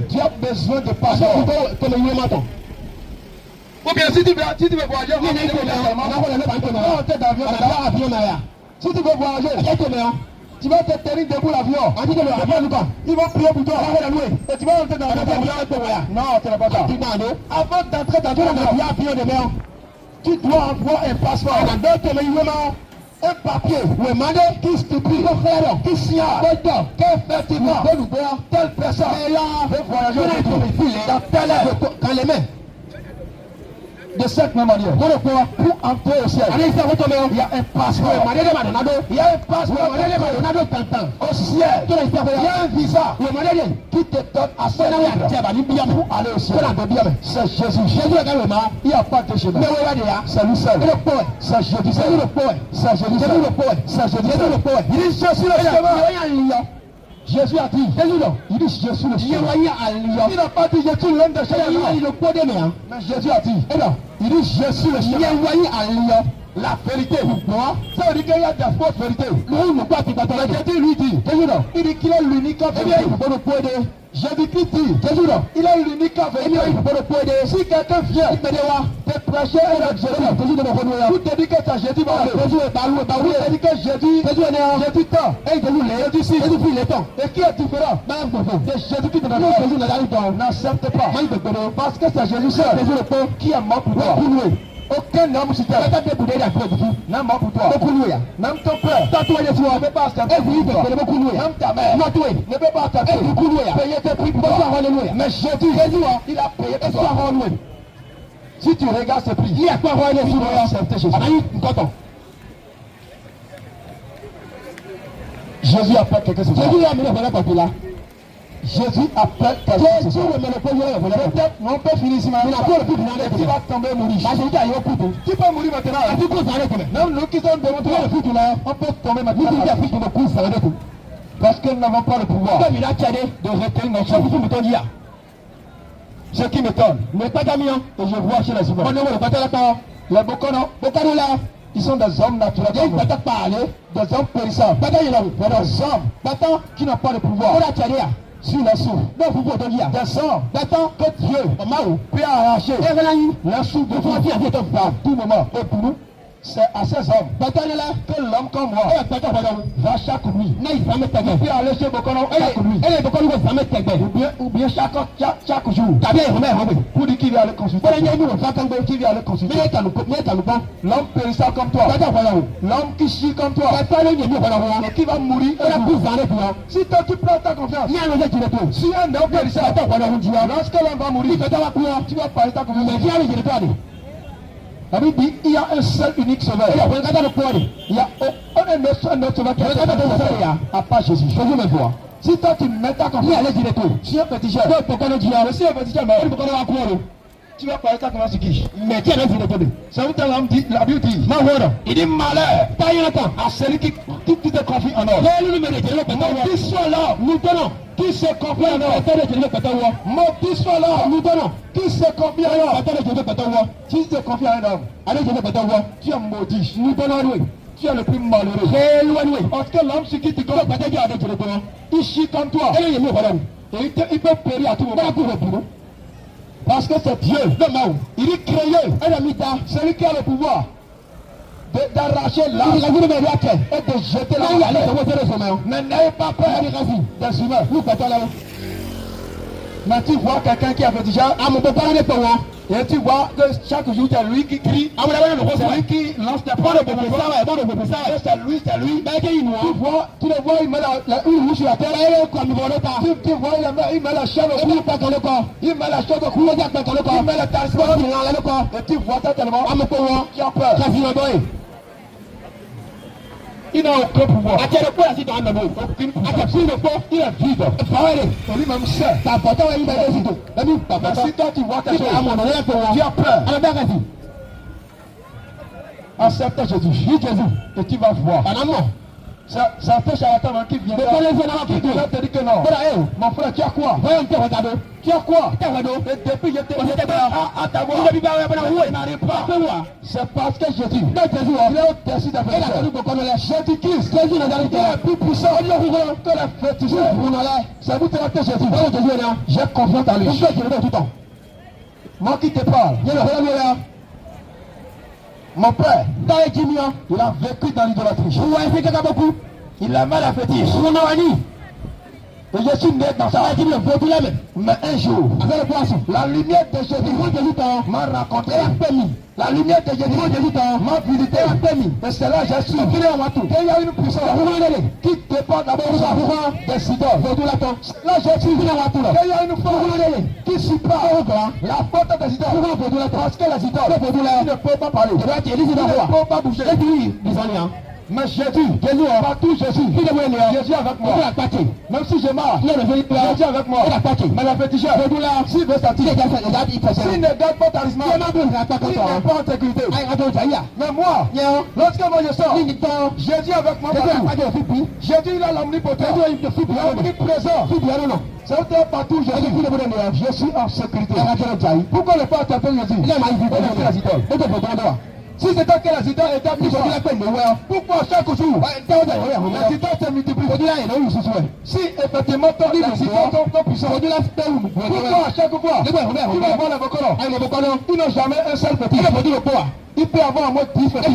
tu as besoin de passeport. Ou bien si tu veux voyager, si tu veux voyager, tu vas te tenir debout l'avion. Ils vont prier pour toi. Et tu vas entrer dans l'avion. Non, tu n'es pas ça. Avant d'entrer dans l'avion, tu dois avoir un passeport. Un papier qui stipule, qui signale, qu'effectivement, telle personne veut voyager dans telle heure, dans les mains. De cette même manière, pour entrer au ciel, il y a un passeport. Il y a un passeport au ciel. Il y a un visa qui te donne à ce pour aller au ciel. C'est Jésus. Il n'y a pas de chemin. C'est lui seul. C'est Jésus. C'est Jésus. C'est Jésus. Il dit je suis le chemin. Jésus a dit, il dit je suis le chemin. Il n'a pas dit je suis l'homme de chemin. Mais Jésus a dit, il dit je suis le chemin. La vérité. Ça veut dire qu'il y a des fausses vérités. Jésus lui dit, il dit qu'il est l'unique vérité. Jésus dit, il est l'unique vérité. Si quelqu'un vient te prêcher avec Jésus, vous te dit que c'est Jésus, vous te dit que Jésus tend, Jésus si, Jésus est temps. Et qui est différent de Jésus qui te donne, n'accepte pas. Parce que c'est Jésus seul qui est mort pour toi. Aucun homme sur terre n'a mort pour toi. Même ton père ne peut pas accepter. Même ta mère ne peut pas accepter. Payer tes prix pour toi. Mais Jésus, il a payé pour toi. Si tu regardes ce prix, il y a quoi accepter Jésus. Jésus appelle quelqu'un sur toi. Jésus appelle quelqu'un sur toi. Peut-être on peut finir ici maintenant. Tu vas tomber mourir. Tu peux mourir maintenant. Même nous qui sommes devant toi, on peut tomber maintenant. Parce que nous n'avons pas le pouvoir de retenir notre chose. Ce qui m'étonne, et je vois chez les humains, les Bokono, ils sont des hommes naturels, des hommes périssables, des hommes qui n'ont pas de pouvoir sur les sourds, des hommes que Dieu peut arracher les sourds de Dieu à tout moment. Et pour nous, c'est à ces hommes que l'homme comme moi va chaque nuit. Il peut aller chez Bokono chaque nuit. Ou bien chaque jour. Pour dire qu'il vient aller consulter. Qui vient aller consulter. L'homme périssable comme toi. L'homme qui chie comme toi. Et qui va mourir. Si toi tu prends ta confiance. Si un homme périssable, lorsque l'homme va mourir, tu vas parler ta confiance. La Bible dit il y a un seul unique sauveur. Il y a un autre sauveur qui est à part Jésus. Jésus me voit. Si toi tu mets ta confiance, si un petit jeune, si un petit jeune, tu vas parler ta confiance sur qui? Mais qui est le ça vous la Bible dit, il dit malheur à celui qui te confie en or. Maudit soit là, nous donnons. Qui se confie en or? Maudit soit là, nous donnons. Qui se confie en or? Qui se confie en homme? Tu es maudit. Nous donnons. Tu es le plus malheureux. Parce que l'homme sur qui tu comptes, il chie comme toi. Et il peut périr à tout moment. Parce que c'est Dieu, le Mao. Il est créé, celui qui a le pouvoir d'arracher l'âme et de jeter l'âme. Mais n'ayez pas peur des humains. Nous partons là-haut. Mais tu vois quelqu'un qui a fait déjà, et tu vois que chaque jour c'est lui qui crie, c'est lui qui lance des points c'est lui. Tu vois, tu le vois, il met une roue sur la terre, tu vois, il met la chaîne au cou, il met la chaîne au cou, il met le talisman, et tu vois ça tellement, qui a peur. Il n'a aucun pouvoir. Il est vide. Et lui-même sait. C'est important. Mais si toi tu vois quelque chose, tu as peur. Accepte Jésus. Et tu vas voir. Ça fait charlatan qui vient. Qui te dit que non. Mon frère, tu as quoi? Tu as quoi? Et depuis je t'ai dit à ta voix. Il n'arrive pas. C'est parce que Jésus, il est au-dessus de la Jésus-Christ, Jésus est plus puissant que les féticheurs. C'est vous qui êtes Jésus. J'ai confiance en lui. Moi qui te parle, mon père, il a vécu dans l'idolâtrie. Il a mal à fétiche. Et je suis né dans ça. Mais un jour, la lumière de Jésus m'a raconté un permis. La lumière de Jésus m'a visité un permis. Et c'est là que j'ai su qu'il y a une puissance qui dépend d'abord des idoles. Là j'ai su qu'il y a une force qui supporte la porte des idoles. Parce que les idoles ne peuvent pas parler. Ils ne peuvent pas bouger. Mais Jésus, partout Jésus avec moi. Même si je marche, Jésus avec moi. Mais la féticheur, s'il veut sortir, s'il ne garde pas talisman, il n'est pas en sécurité. Mais moi, lorsque moi je sors, Jésus avec moi. Jésus il a l'omnipotence, l'omniprésent. C'est partout je suis en sécurité. Pourquoi ne pas attraper Jésus? Si c'était que les idoles étaient plus pourquoi chaque jour les idoles se multiplient? Si effectivement les idoles sont puissants, pourquoi à chaque fois tu vas voir les Bokono, ils n'ont jamais un seul petit. Il peut avoir au moins 10 petits.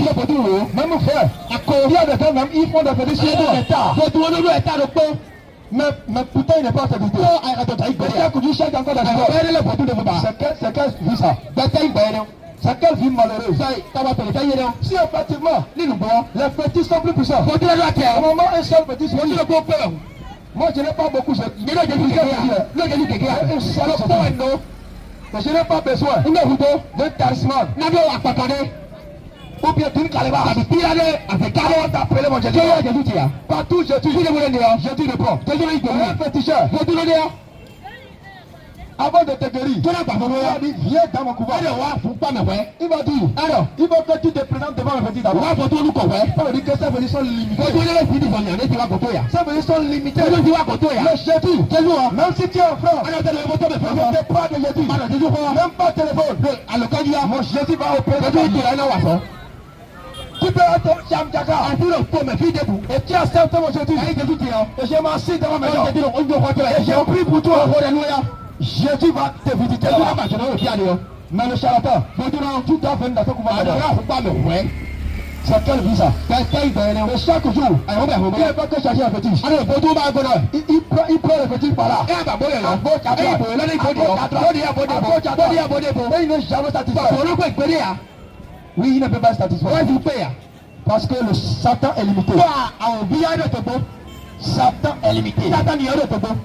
Même frère, à Corée des gens même, ils font des petits sur mais putain il n'est pas en sécurité. Chaque jour chaque encore c'est quelle vie ça? C'est quelle vie malheureuse. Si effectivement, les petits sont plus puissants. Au moment un seul petit, moi je n'ai pas beaucoup. Je n'ai pas besoin d'un talisman. Ou bien d'une caleba. Comment t'appeler mon Jésus? Partout Jésus répond. Un féticheur. Avant de te guérir, il a dit viens dans mon couvent. Il va dire alors, il veut que tu te présentes devant un petit d'abord. Ça veut dire que ces venus sont limités. Ces venus sont limités. Mais Jésus, même si tu es en France, ne te pas de Jésus. Même pas téléphone. Mon Jésus va opérer. Tu peux être Chamdjaka, et tu acceptes mon Jésus. Et je m'assieds devant ma maison. Et j'ai pris pour toi. Jésus va te visiter. Mais le charlatan, tu dois venir dans ce couvent. C'est quelle vie ça? Et chaque jour, il n'est pas que chercher un fétiche. Il prend le fétiche par là. Et il n'est jamais satisfait. Oui, il ne peut pas être satisfait. Parce que le Satan est limité. Satan est limité.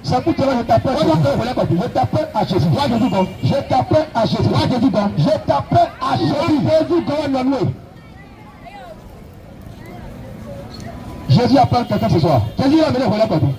C'est pour cela que je t'appelle à Jésus. Je t'appelle à Jésus. Je t'appelle à Jésus. Jésus appelle quelqu'un ce soir. Jésus a amené voilà partout.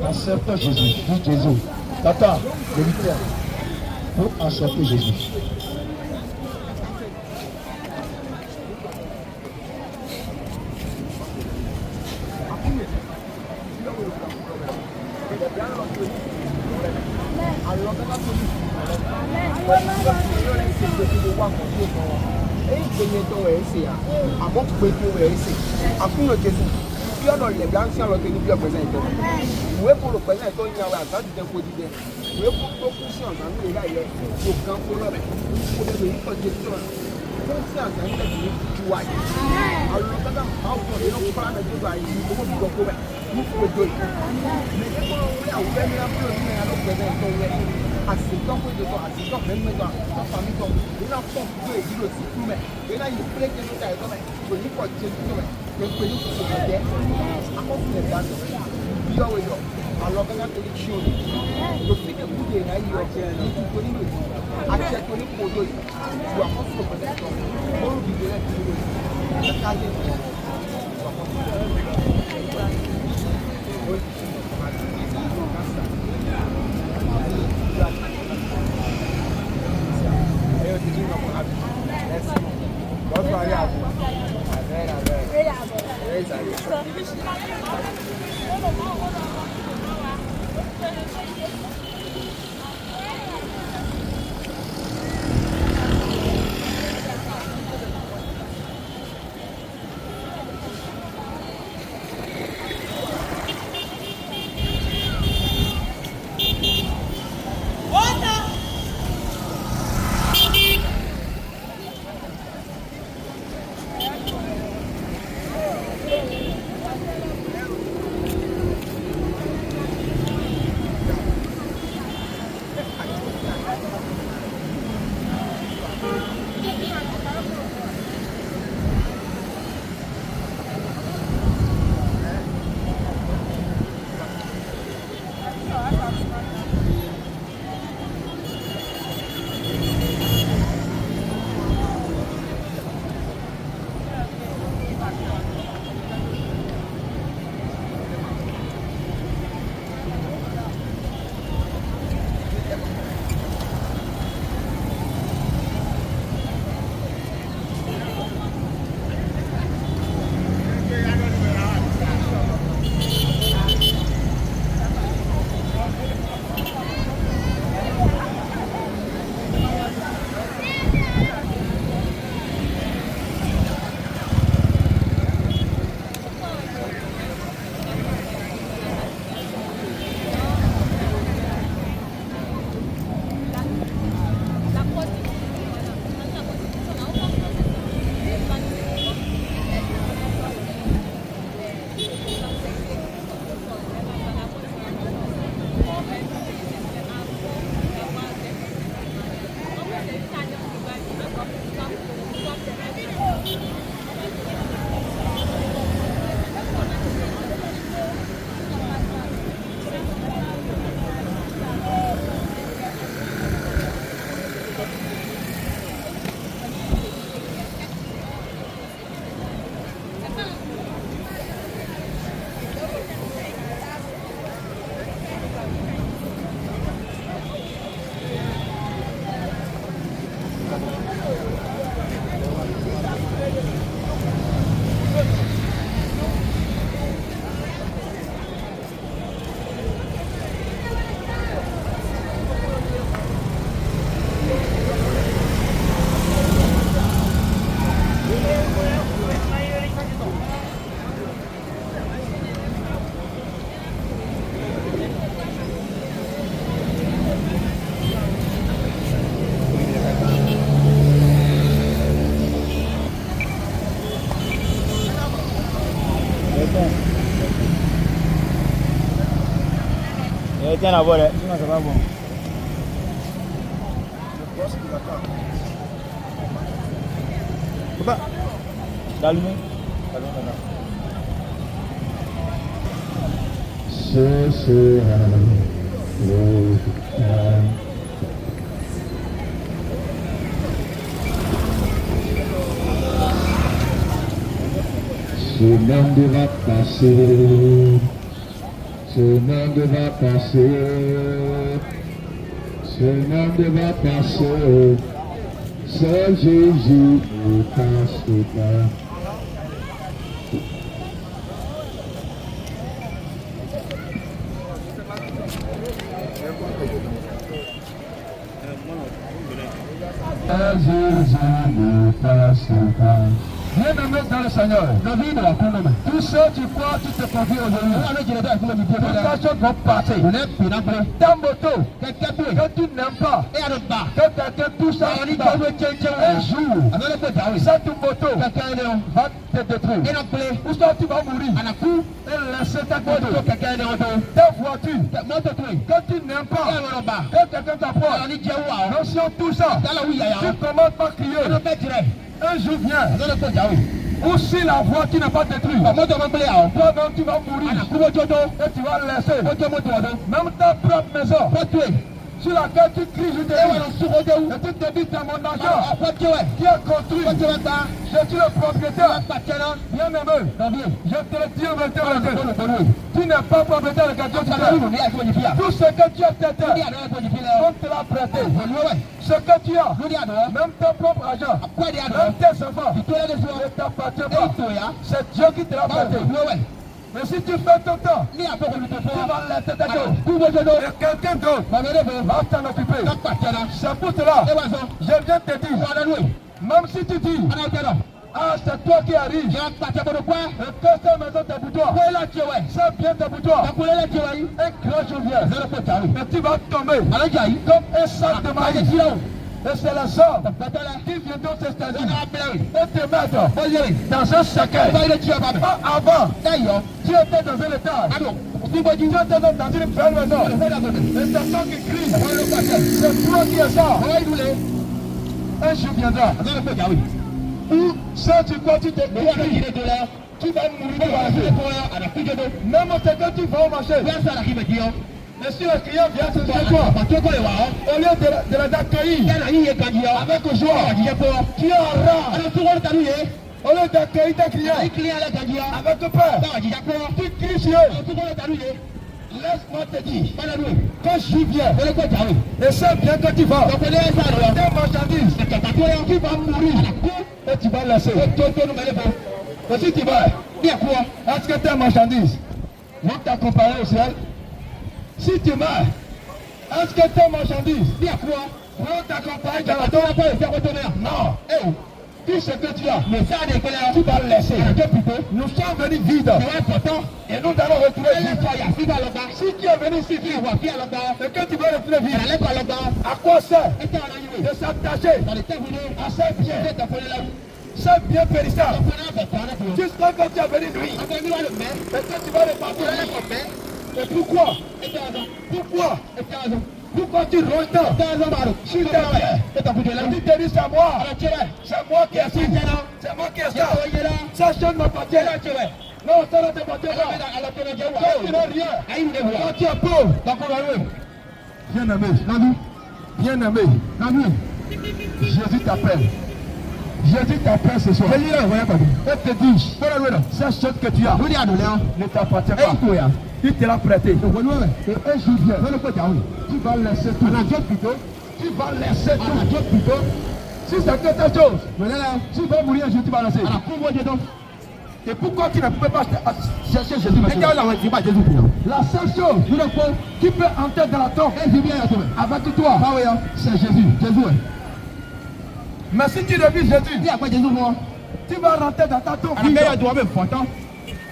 Accepte Jésus. Dis Jésus. Tata, le militaire. Pour accepter Jésus. Tiens la voie là, sinon ça va bon. Papa, d'allumer. Ce sera le temps. Ce monde va passer, ce monde va passer, ce monde va passer, seul Jésus ne passe pas. Jésus ne passe pas. Bien-aimé dans le Seigneur, la vie de la condamne. Tout ce que tu crois, tu te confies aujourd'hui. Toutes les choses vont partir. Ta moto, quelqu'un que tu n'aimes pas, que quelqu'un touche à un jour, cette moto va te détruire. Où est-ce que tu vas mourir? Et laisser ta moto, ta voiture, que tu n'aimes pas, que quelqu'un t'apporte. Non, si on touche ça, tu commences par crier. Un jour vient, ou si la voie qui n'a pas détruit, toi-même tu vas mourir, et tu vas laisser, même ta propre maison, sur laquelle tu cries, je te dis, et tu te dis, c'est mon argent, qui a construit, je suis le propriétaire, bien aimé, je te le dis en vérité, tu n'es pas propriétaire de quelque chose, tout ce que tu as têté, on te l'a prêté, ce que tu as, même ton propre argent, même tes enfants, ne t'appartient pas, c'est Dieu qui te l'a prêté. Mais si tu fais ton temps, tu vas laisser ta chose. Et quelqu'un d'autre va t'en occuper. C'est pour cela, je viens te dire, même si tu dis, ah, c'est toi qui arrives, et que cette maison t'est pour toi, c'est bien t'est pour toi, un grand jour vient, et tu vas tomber comme un sac de maïs. Et c'est les hommes qui viendront s'installer et te mettre dans un cercueil. Avant, tu étais dans un état. Tu étais dans une belle maison. Et c'est toi qui crie. C'est toi qui es ça. Un jour viendra où, sans tu crois, tu te détruis. Tu vas mourir. Même quand tu vas au marché. Et si le client vient se chez toi, au lieu de les accueillir avec joie, tu es en rang. Au lieu d'accueillir tes clients avec peur, tu cries sur eux. Laisse-moi te dire, quand je viens, et c'est bien que tu vas, tes marchandises, tu vas mourir et tu vas laisser. Et si tu vas, est-ce que tes marchandises vont t'accompagner au ciel? Si tu meurs, est-ce que tes marchandises vont t'accompagner dans la tombe? Non. Tout ce que tu as, tu vas laisser. Nous sommes venus vides. Et nous allons retrouver vide. Si tu es venu ici vide, et que tu vas retrouver vide, à quoi sert de s'attacher à ces biens? C'est bien périssable. Jusqu'à quand tu es venu nuit, et que tu vas repartir. Et pourquoi? Pourquoi tu ronges tant sur tes pieds? Tu te dis c'est moi. C'est moi qui ai assis. C'est moi qui ai ça. Ça chose m'appartient. Non, ça ne t'appartient pas. Toi tu n'as rien. Toi tu es pauvre. Bien-aimé, Jésus t'appelle. Jésus t'appelle ce soir. Et te dit, cette chose que tu as ne t'appartient pas. Il te l'a prêté. Et un jour vient, tu vas laisser tout. Tu vas laisser tout. Si c'est quelque chose, tu vas mourir un jour, tu vas laisser. Et pourquoi tu ne peux pas chercher Jésus? La seule chose qui peut entrer dans la tombe avec toi, c'est Jésus. Mais si tu refuses Jésus, tu vas rentrer dans ta tombe.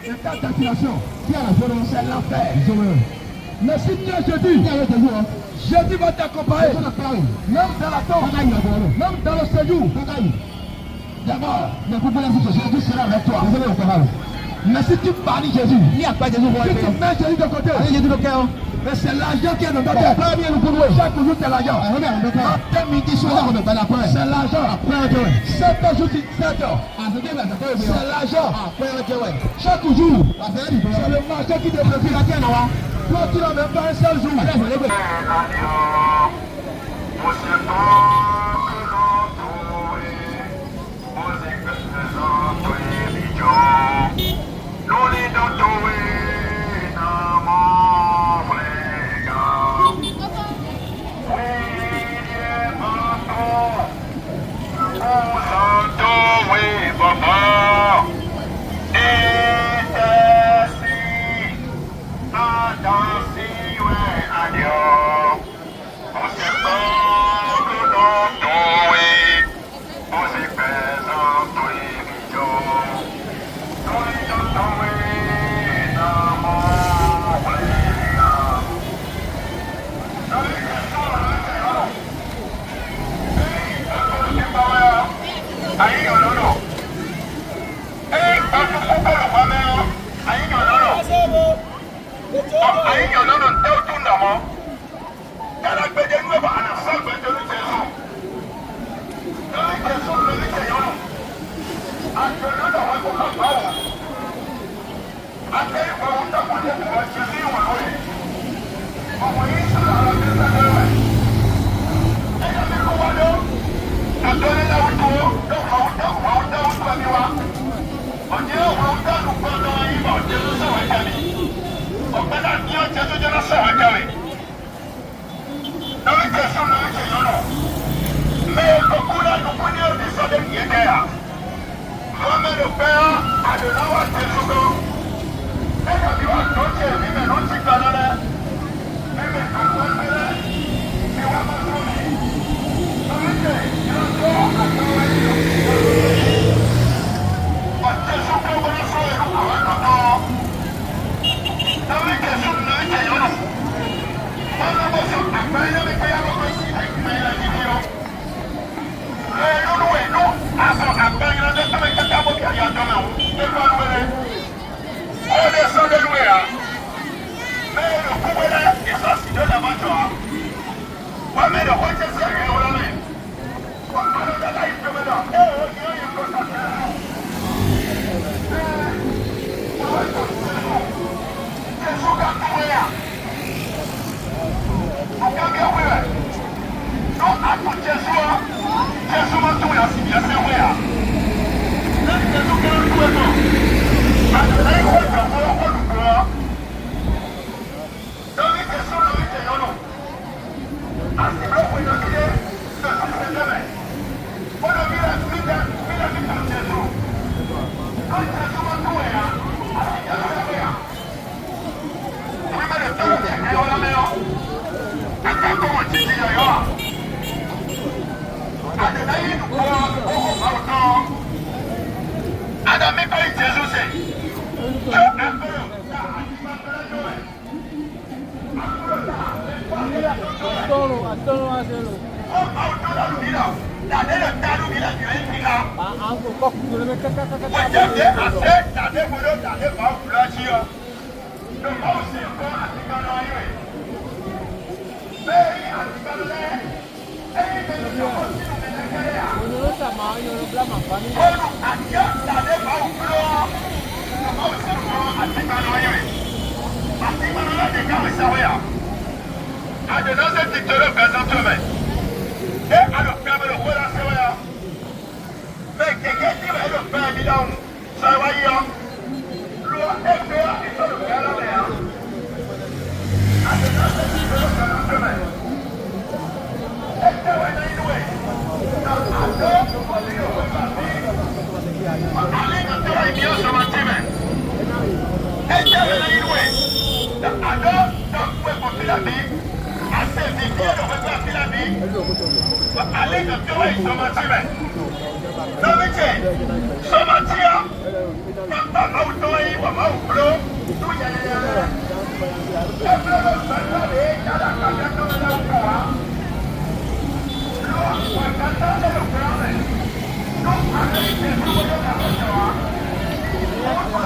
Et ta destination, c'est l'enfer. Mais si tu es Jésus, Jésus va t'accompagner. Même dans la tombe, même dans le séjour. D'abord, Jésus sera avec toi. Mais si tu bannis Jésus, si tu mets Jésus de côté, mais c'est l'argent qui est dans ta tête. Chaque jour, c'est l'argent. Matin, midi, soir, c'est l'argent. 7 heures, 7 heures. C'est l'argent. Chaque jour, c'est le marché qui développe la terre. Toi, tu n'as même pas un seul jour.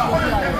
Thank you.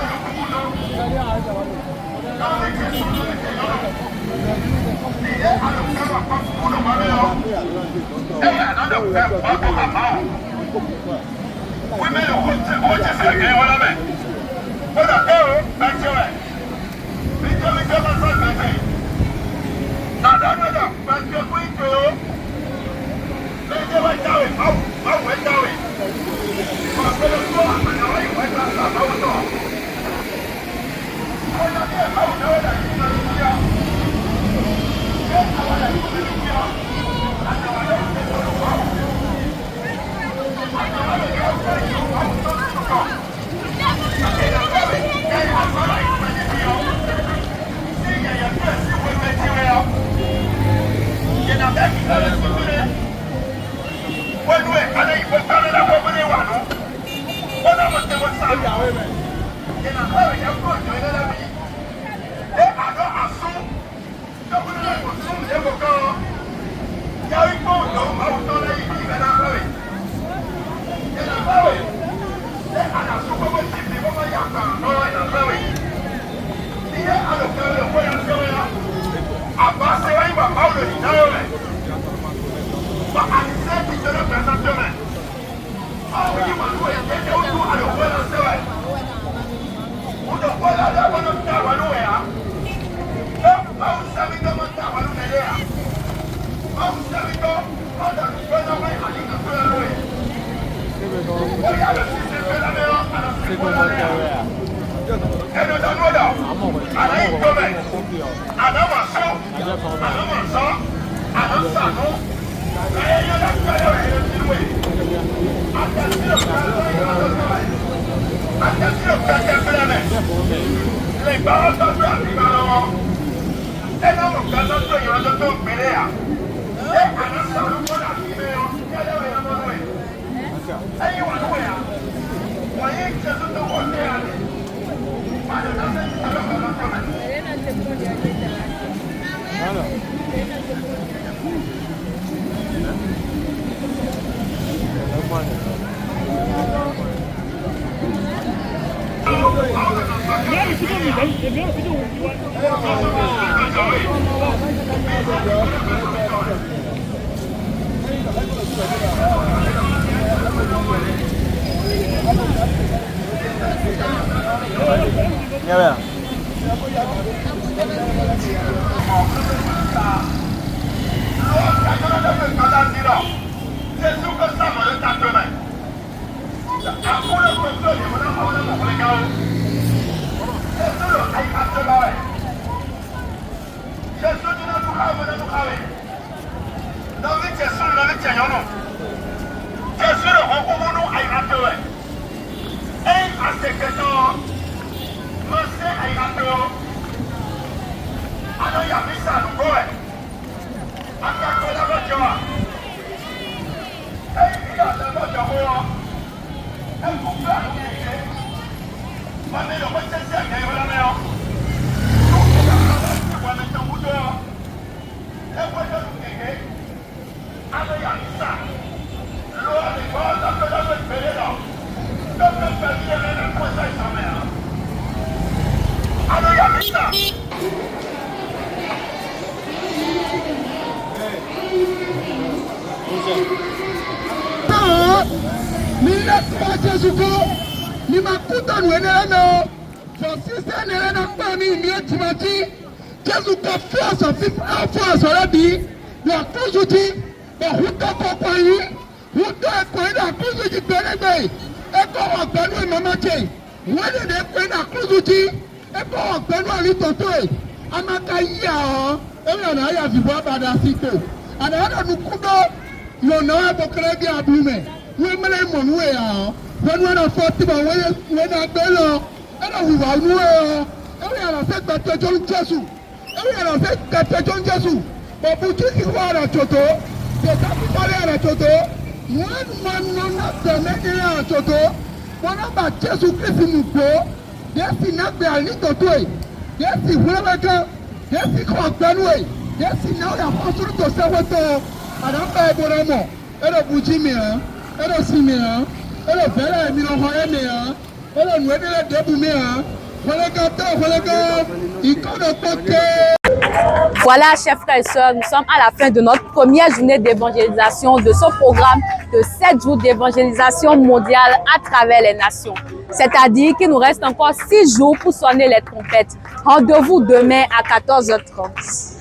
Voilà, chers frères et sœurs, nous sommes à la fin de notre première journée d'évangélisation de ce programme de 7 jours d'évangélisation mondiale à travers les nations. C'est-à-dire qu'il nous reste encore 6 jours pour sonner les trompettes. Rendez-vous demain à 14h30.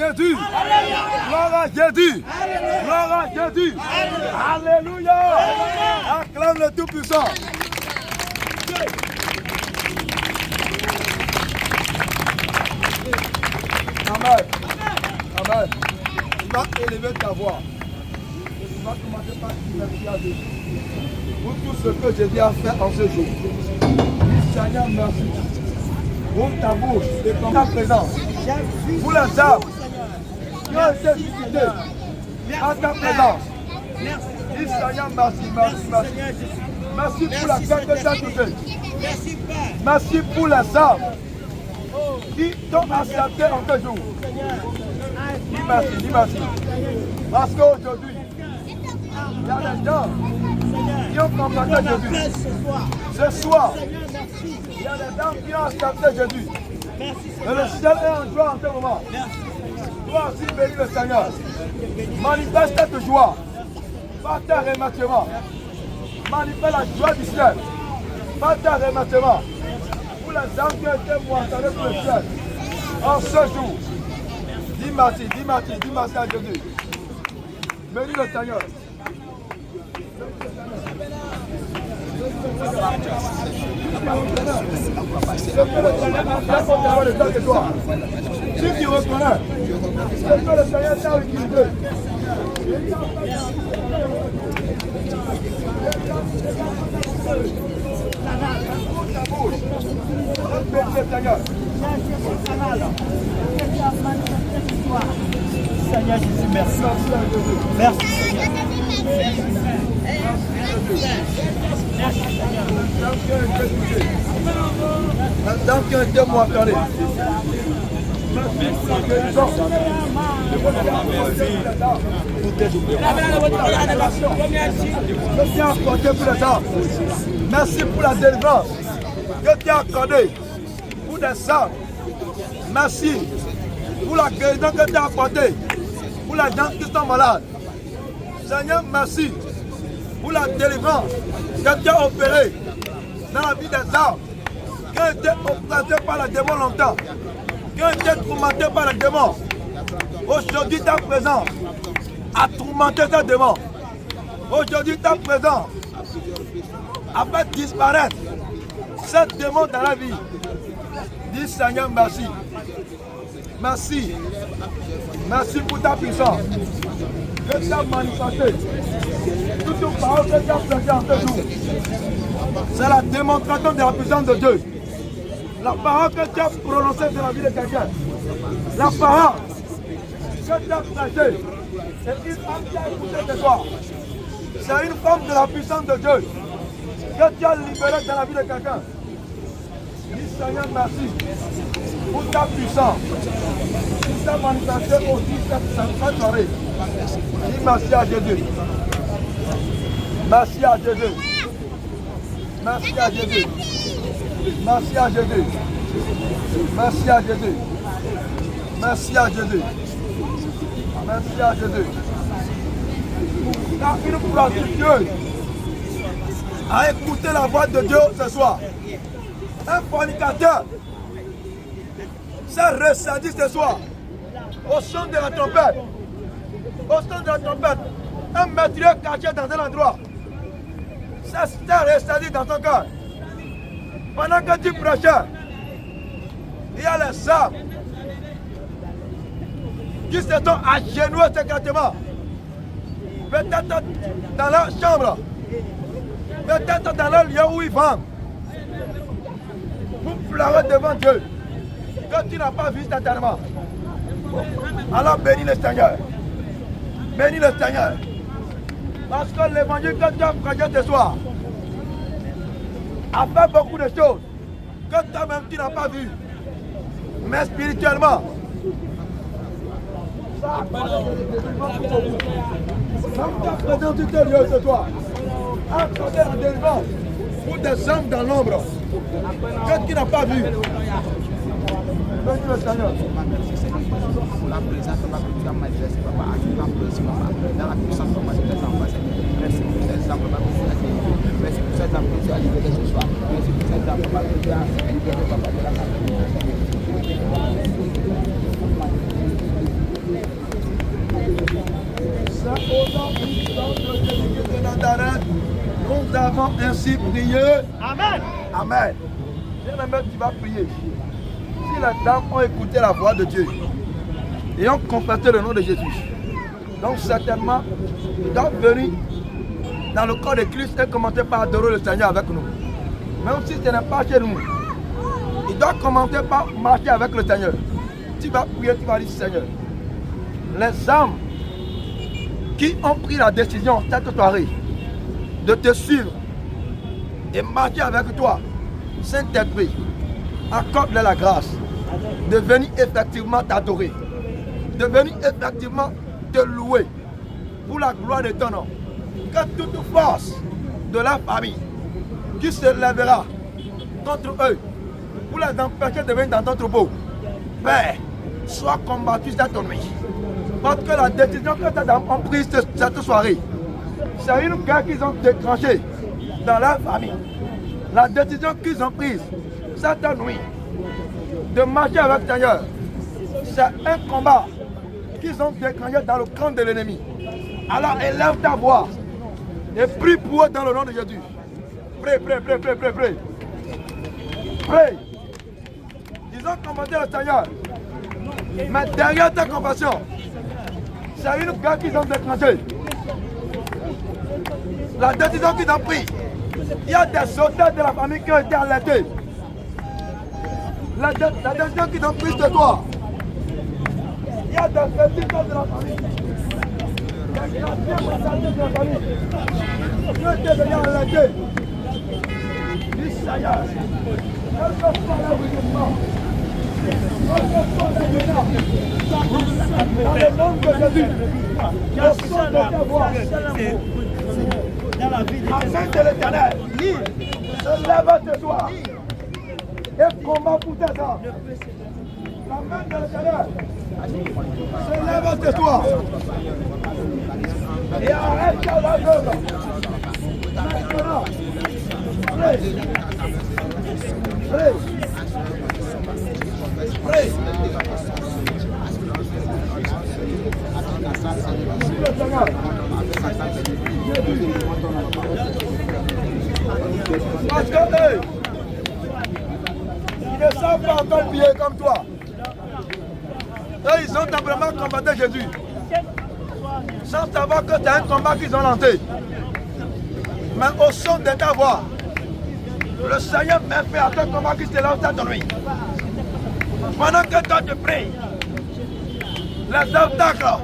Jésus. Gloire à Jésus. Gloire à Jésus. Alléluia. Acclame le Tout-Puissant. Amen. Amen. Tu vas élever ta voix. Tu vas commencer par dire merci à Jésus pour tout ce que Jésus a fait en ce jour. Seigneur, merci. Pour ta bouche et pour ta présence. Pour les âmes qui ont été visitées à ta présence. Dis Seigneur, merci, merci, merci. Merci pour la fête que tu as touchée. Merci pour les âmes qui t'ont accepté en ce jour. Dis merci, dis merci. Parce qu'aujourd'hui, il y a des gens qui ont contacté Jésus. Ce soir, il y a des gens qui ont accepté Jésus. Et le ciel est en joie en ce moment. Toi aussi, bénis le Seigneur. Manifeste cette joie par tes remerciements. Manifeste la joie du ciel par tes remerciements. Pour les âmes qui ont été moissonnées pour le ciel. En ce jour, dis merci, dis merci, dis merci à Jésus. Bénis le Seigneur. Si tu reconnais ce que le Seigneur t'a utilisé, Seigneur Jésus, merci. Merci Seigneur. Merci Seigneur. Maintenant qui ont été moissonnés. Merci pour la délivrance que tu as accordée pour des âmes. Merci pour la guérison que tu as apportée pour les gens qui sont malades. Seigneur, merci pour la délivrance que tu as opérée dans la vie des âmes qui ont été oppressées par le démon longtemps, qui ont été tourmentées par le démon. Aujourd'hui, ta présence a tourmenté ce démon. Aujourd'hui, ta présence a fait disparaître ce démon dans la vie. Dis Seigneur, merci. Merci. Merci pour ta puissance. Que tu as manifesté. Toutes les paroles que tu as prêtées en ce jour. C'est la démonstration de la puissance de Dieu. La parole que tu as prononcée dans la vie de quelqu'un. La parole que tu as prêtée. C'est une femme qui a écouté ce soir. C'est une forme de la puissance de Dieu que tu as libérée dans la vie de quelqu'un. Dis Seigneur, merci. pour ta puissance, pour ta manifestation aussi cette soirée. Dis merci à Jésus. Merci à Jésus. Merci à Jésus. Merci à Jésus. Merci à Jésus. Merci à Jésus. Merci à Jésus. Car une prostitueuse a écouté la voix de Dieu ce soir. Un fornicateur s'est ressaisi ce soir au son de la trompette. Au son de la trompette, un meurtrier caché dans un endroit s'est ressaisi dans son cœur. Pendant que tu prêchais, il y a les âmes qui se sont agenouillés secrètement. Peut-être dans leur chambre, peut-être dans leur lieu où ils vendent, pour pleurer devant Dieu, que tu n'as pas vu certainement. Alors bénis le Seigneur. Bénis le Seigneur. Parce que l'évangile que tu as prêché ce soir a fait beaucoup de choses que toi-même tu n'as pas vues. Mais spirituellement, ça t'a présenté Dieu ce soir. Accordé la délivrance pour des hommes dans l'ombre que tu n'as pas vu. Bénis le Seigneur. La présence de ma culture manifeste, papa, dans la puissance de ma merci pour ces hommes, papa, merci pour ces hommes que tu as libérés ce soir. Merci pour ces hommes, papa, que tu as libérés, papa, de la nous avons ainsi prié. Amen. Amen. Bien-aimé, tu vas prier. Si les dames ont écouté la voix de Dieu et ont confessé le nom de Jésus, donc certainement, ils doivent venir dans le corps de Christ et commencer par adorer le Seigneur avec nous. Même si ce n'est pas chez nous, ils doivent commencer par marcher avec le Seigneur. Tu vas prier, tu vas dire Seigneur, les âmes qui ont pris la décision cette soirée de te suivre et marcher avec toi, Saint-Esprit, accorde-leur la grâce de venir effectivement t'adorer, de venir effectivement te louer pour la gloire de ton nom. Que toute force de la famille qui se lèvera contre eux pour les empêcher de venir dans ton troupeau, Père, soit combattu cette nuit. Parce que la décision que tes dames ont prise cette soirée, c'est une guerre qu'ils ont déclenchée dans leur famille. La décision qu'ils ont prise cette nuit de marcher avec le Seigneur, c'est un combat qu'ils ont déclenché dans le camp de l'ennemi. Alors élève ta voix et prie pour eux dans le nom de Jésus. Prie, prie, prie, prie, prie, prie. Prie. Ils ont combattu le Seigneur. Mais derrière ta compassion, c'est une guerre qu'ils ont déclenchée. La décision qu'ils ont prise, il y a des soldats de la famille qui ont été alertés. La décision qu'ils ont prise de toi, il y a des serviteurs de la famille, des gracieux de la famille, qui ont été venus alertés. Du Seigneur, quel que soit leur mouvement, quel que soit leur menace, dans le nom de Jésus, je sens de ta voix. Afin de l'Éternel, se lève ce soir et combat pour tes âmes. La main de l'Éternel se lève ce soir et arrête la œuvre. Maintenant, prie, prie, prie. Le Seigneur. Parce que eux, ils ne savent pas encore prier comme toi. Eux, ils ont simplement combattu Jésus. Sans savoir que c'est un combat qu'ils ont lancé. Mais au son de ta voix, le Seigneur m'a fait à ce combat qui se lance cette nuit. Pendant que toi tu pries, les obstacles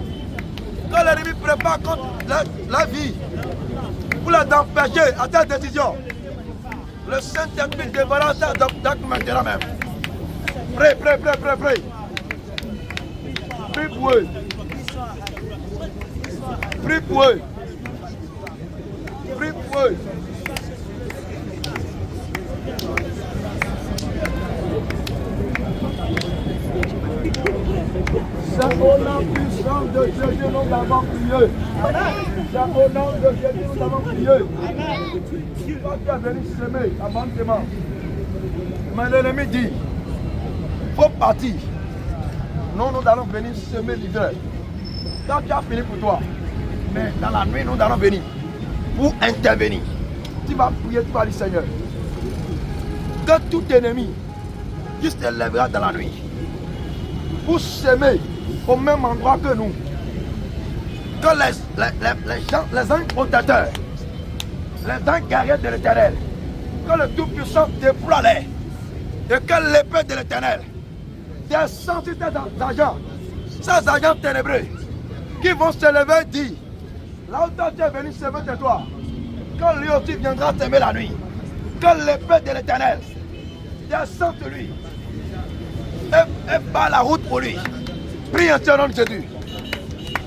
que l'ennemi prépare contre la vie, pour les empêcher à ta décision, le Saint-Esprit déverra ça maintenant même. Prie, prie, prie, prie, prie. Prie pour eux. Prie pour eux. Prie pour eux. C'est au nom puissant de Jésus nous avons prié. C'est au nom de Jésus nous avons prié. Toi qui as venu semer abondamment. Mais l'ennemi dit, il faut partir. Nous allons venir semer l'hiver. Quand tu as fini pour toi, mais dans la nuit, nous allons venir pour intervenir. Tu vas prier, tu vas dire Seigneur, que tout ennemi qui se lèvera dans la nuit pour semer au même endroit que nous, que les anges protecteurs, les anges guerriers de l'Éternel, que le Tout-Puissant déploie l'air et que l'épée de l'Éternel descend sur ces agents ténébreux qui vont se lever et dire, là où tu es venu semer de toi, quand lui aussi viendra t'aimer la nuit, que l'épée de l'Éternel descend sur lui et bat la route pour lui. Prie en ce nom de Jésus.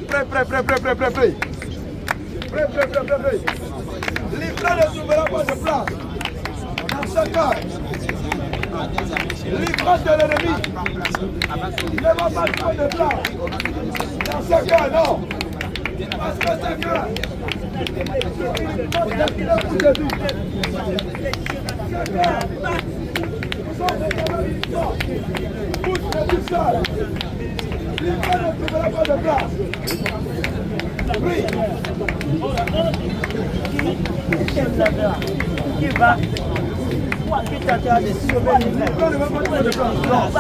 Prie, prie, prie, prie, prie, prie, prie. Prie, prie, prie, prie, prie. Livrez ne trouvera pas de place dans ce cœur. Livrez de l'ennemi. Ne va pas trouver de place dans ce cœur, non. Parce que ce cœur, c'est pour Jésus. Ce cœur, nous sommes des victoires. Pousse Jésus seul. Livrez ne trouvera pas de place. Prie. Qui va qui t'attend de sauver les gens.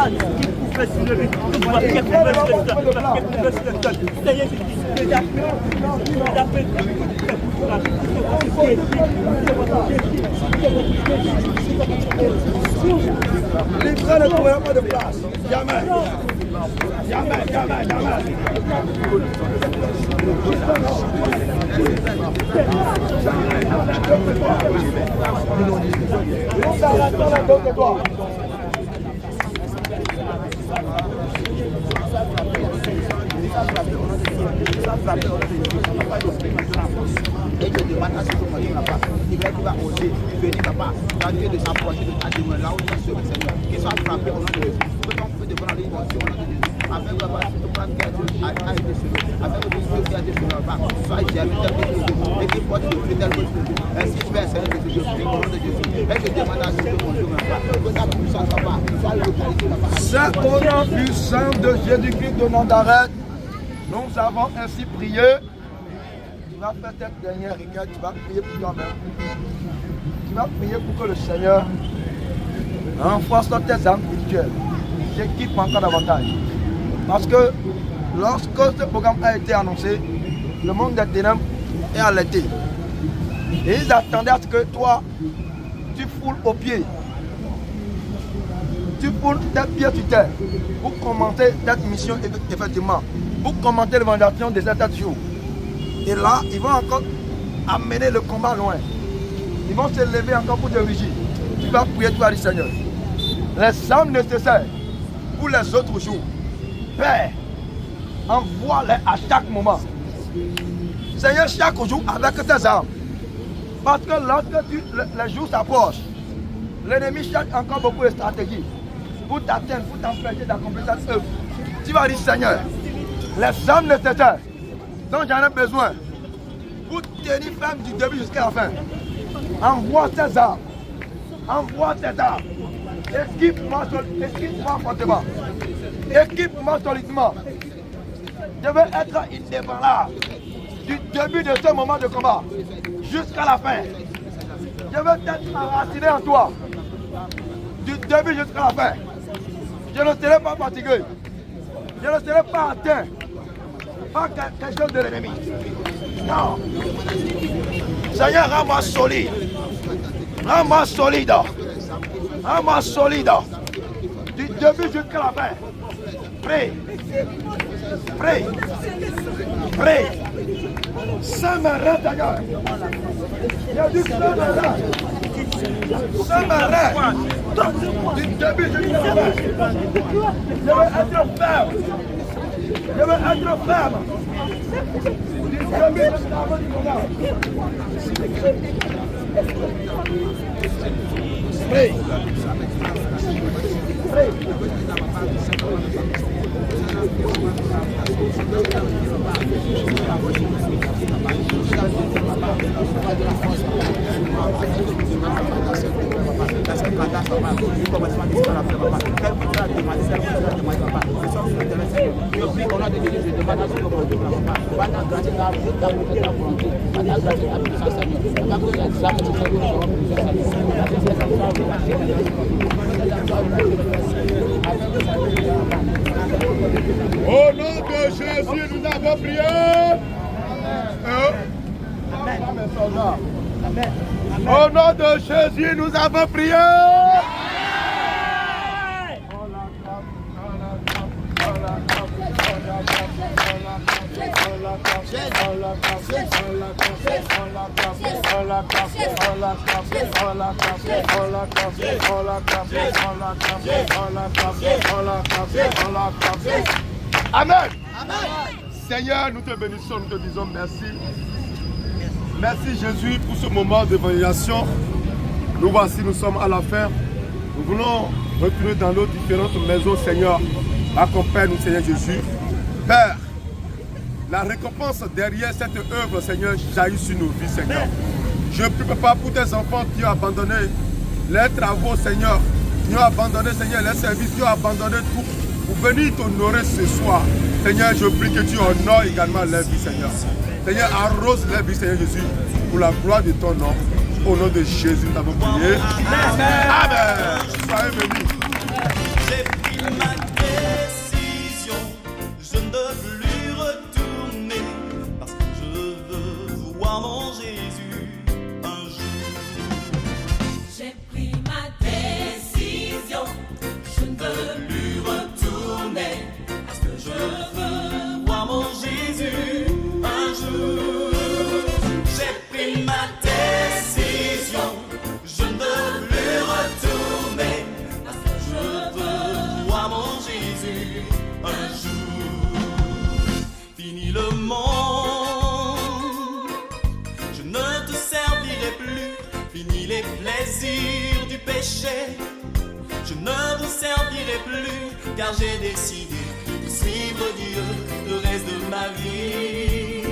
Qui pouvait se lever. Qui pouvait Les frères ne trouveront pas de place. Jamais. Jamais, jamais, jamais. Nous arrêtons la dote de toi. Et je demande à ce que tu vas pas, tu vas oser venir papa, tenter de s'approcher de ta demeure là où tu es, Seigneur, qu'il soit frappé au nom de Jésus. Que ton feu devant la dimension au nom de Jésus. Afin que papa, tout plan qui a été sauvé, afin que tout ce qui a été sauvé là-bas soit germé tel que Jésus, et qu'il porte le fruit tel que Jésus. Ainsi tu es, Seigneur, que je prie au nom de Jésus. Et je demande à ce que mon Dieu là-bas, que ta puissance papa soit localisée là-bas. C'est au nom puissant de Jésus-Christ de Nazareth. Nous avons ainsi prié. Tu vas faire cette dernière rigueur, tu vas prier pour toi-même. Tu vas prier pour que le Seigneur renforce tes âmes spirituelles. T'équipe encore davantage. Parce que lorsque ce programme a été annoncé, le monde des ténèbres est alerté. Et ils attendaient à ce que toi, tu foules aux pieds. Tu foules tes pieds sur terre pour commenter cette mission effectivement. Pour commenter l'évangélisation de cet jour. Et là, ils vont encore amener le combat loin. Ils vont se lever encore pour te régir. Tu vas prier, tu vas dire Seigneur, les âmes nécessaires pour les autres jours, Père, envoie-les à chaque moment. Seigneur, chaque jour avec tes âmes. Parce que lorsque les jours s'approchent, l'ennemi cherche encore beaucoup de stratégies pour t'atteindre, pour t'empêcher d'accomplir cette œuvre. Tu vas dire Seigneur, les âmes nécessaires dont j'en ai besoin pour tenir ferme du début jusqu'à la fin. Envoie tes âmes. Envoie tes âmes. Équipe-moi fortement. Équipe-moi solidement. Je veux être indépendant du début de ce moment de combat jusqu'à la fin. Je veux être enraciné en toi du début jusqu'à la fin. Je ne serai pas fatigué. Je ne serai pas atteint par quelque chose de l'ennemi. Non. Seigneur, rends-moi solide. Rends-moi solide. Rends-moi solide. Du début jusqu'à la fin. Prie. Prie. Prie. Seigneur, Seigneur. Il y a du Seigneur. Seigneur. Depuis, je dis la vache. Je veux être ferme. Je veux être ferme. Depuis, je suis la vache du combat. Hey. Hey. Au nom de Jésus, nous avons prié. Au nom de Jésus, nous avons prié. Amen. Seigneur, nous te bénissons, nous te disons merci. Merci Jésus pour ce moment d'évangélisation. Nous voici, nous sommes à la fin. Nous voulons retourner dans nos différentes maisons, Seigneur. Accompagne-nous, Seigneur Jésus. Père, la récompense derrière cette œuvre, Seigneur, jaillit sur nos vies, Seigneur. Je prie, Papa, pour tes enfants qui ont abandonné leurs travaux, Seigneur, qui ont abandonné, Seigneur, leurs services, qui ont abandonné tout pour venir t'honorer ce soir. Seigneur, je prie que tu honores également leur vie, Seigneur. Seigneur, arrose leur vie, Seigneur Jésus, pour la gloire de ton nom. Au nom de Jésus, nous avons prié. Amen. Soyez bénis. J'ai pris ma décision, je ne veux plus retourner, parce que je veux voir mon Jésus un jour. J'ai pris ma décision, je ne veux plus retourner, parce que je veux voir mon Jésus un jour. J'ai pris ma décision, je ne veux plus retourner, parce que je veux voir mon Jésus un jour. Fini le monde, je ne te servirai plus. Fini les plaisirs du péché, je ne vous servirai plus, car j'ai décidé de suivre Dieu le reste de ma vie.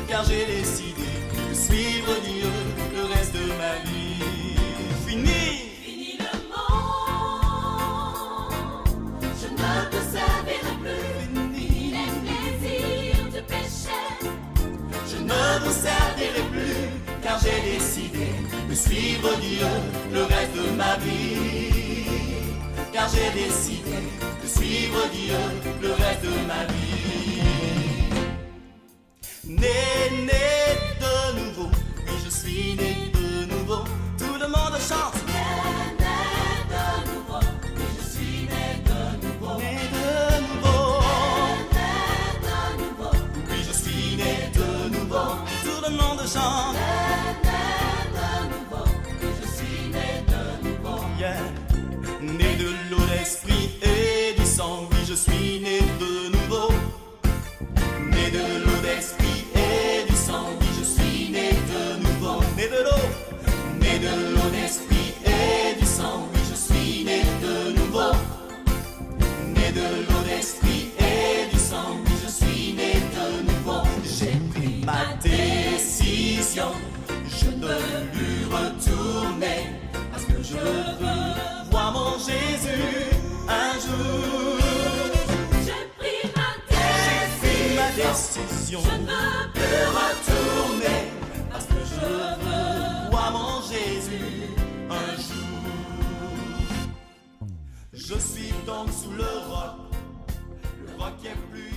Car j'ai décidé de suivre Dieu le reste de ma vie. Fini le monde, je ne te servirai plus. Fini les plaisirs du péché, je ne vous servirai plus, car j'ai décidé de suivre Dieu le reste de ma vie. Car j'ai décidé de suivre Dieu le reste de ma vie. Né de nouveau, oui je suis né de nouveau. Tout le monde chante. Né de nouveau, oui je suis né de nouveau. Né de nouveau, né de nouveau, oui je suis né de nouveau. Tout le monde chante. né de nouveau, oui je suis né de nouveau. Yeah. Né de l'eau, d'esprit et du sang, oui je suis né de nouveau. Né de l'eau, d'esprit et du sang, oui je suis né de nouveau. Né de l'eau, d'esprit et du sang, oui je suis né de nouveau. Né de l'eau, d'esprit et du sang, oui je suis né de nouveau. J'ai pris ma décision, je ne veux plus retourner, parce que je veux voir mon Jésus un jour. J'ai pris ma décision, je ne veux plus retourner, parce que je veux voir mon Jésus un jour. Je suis donc sous le roc est plus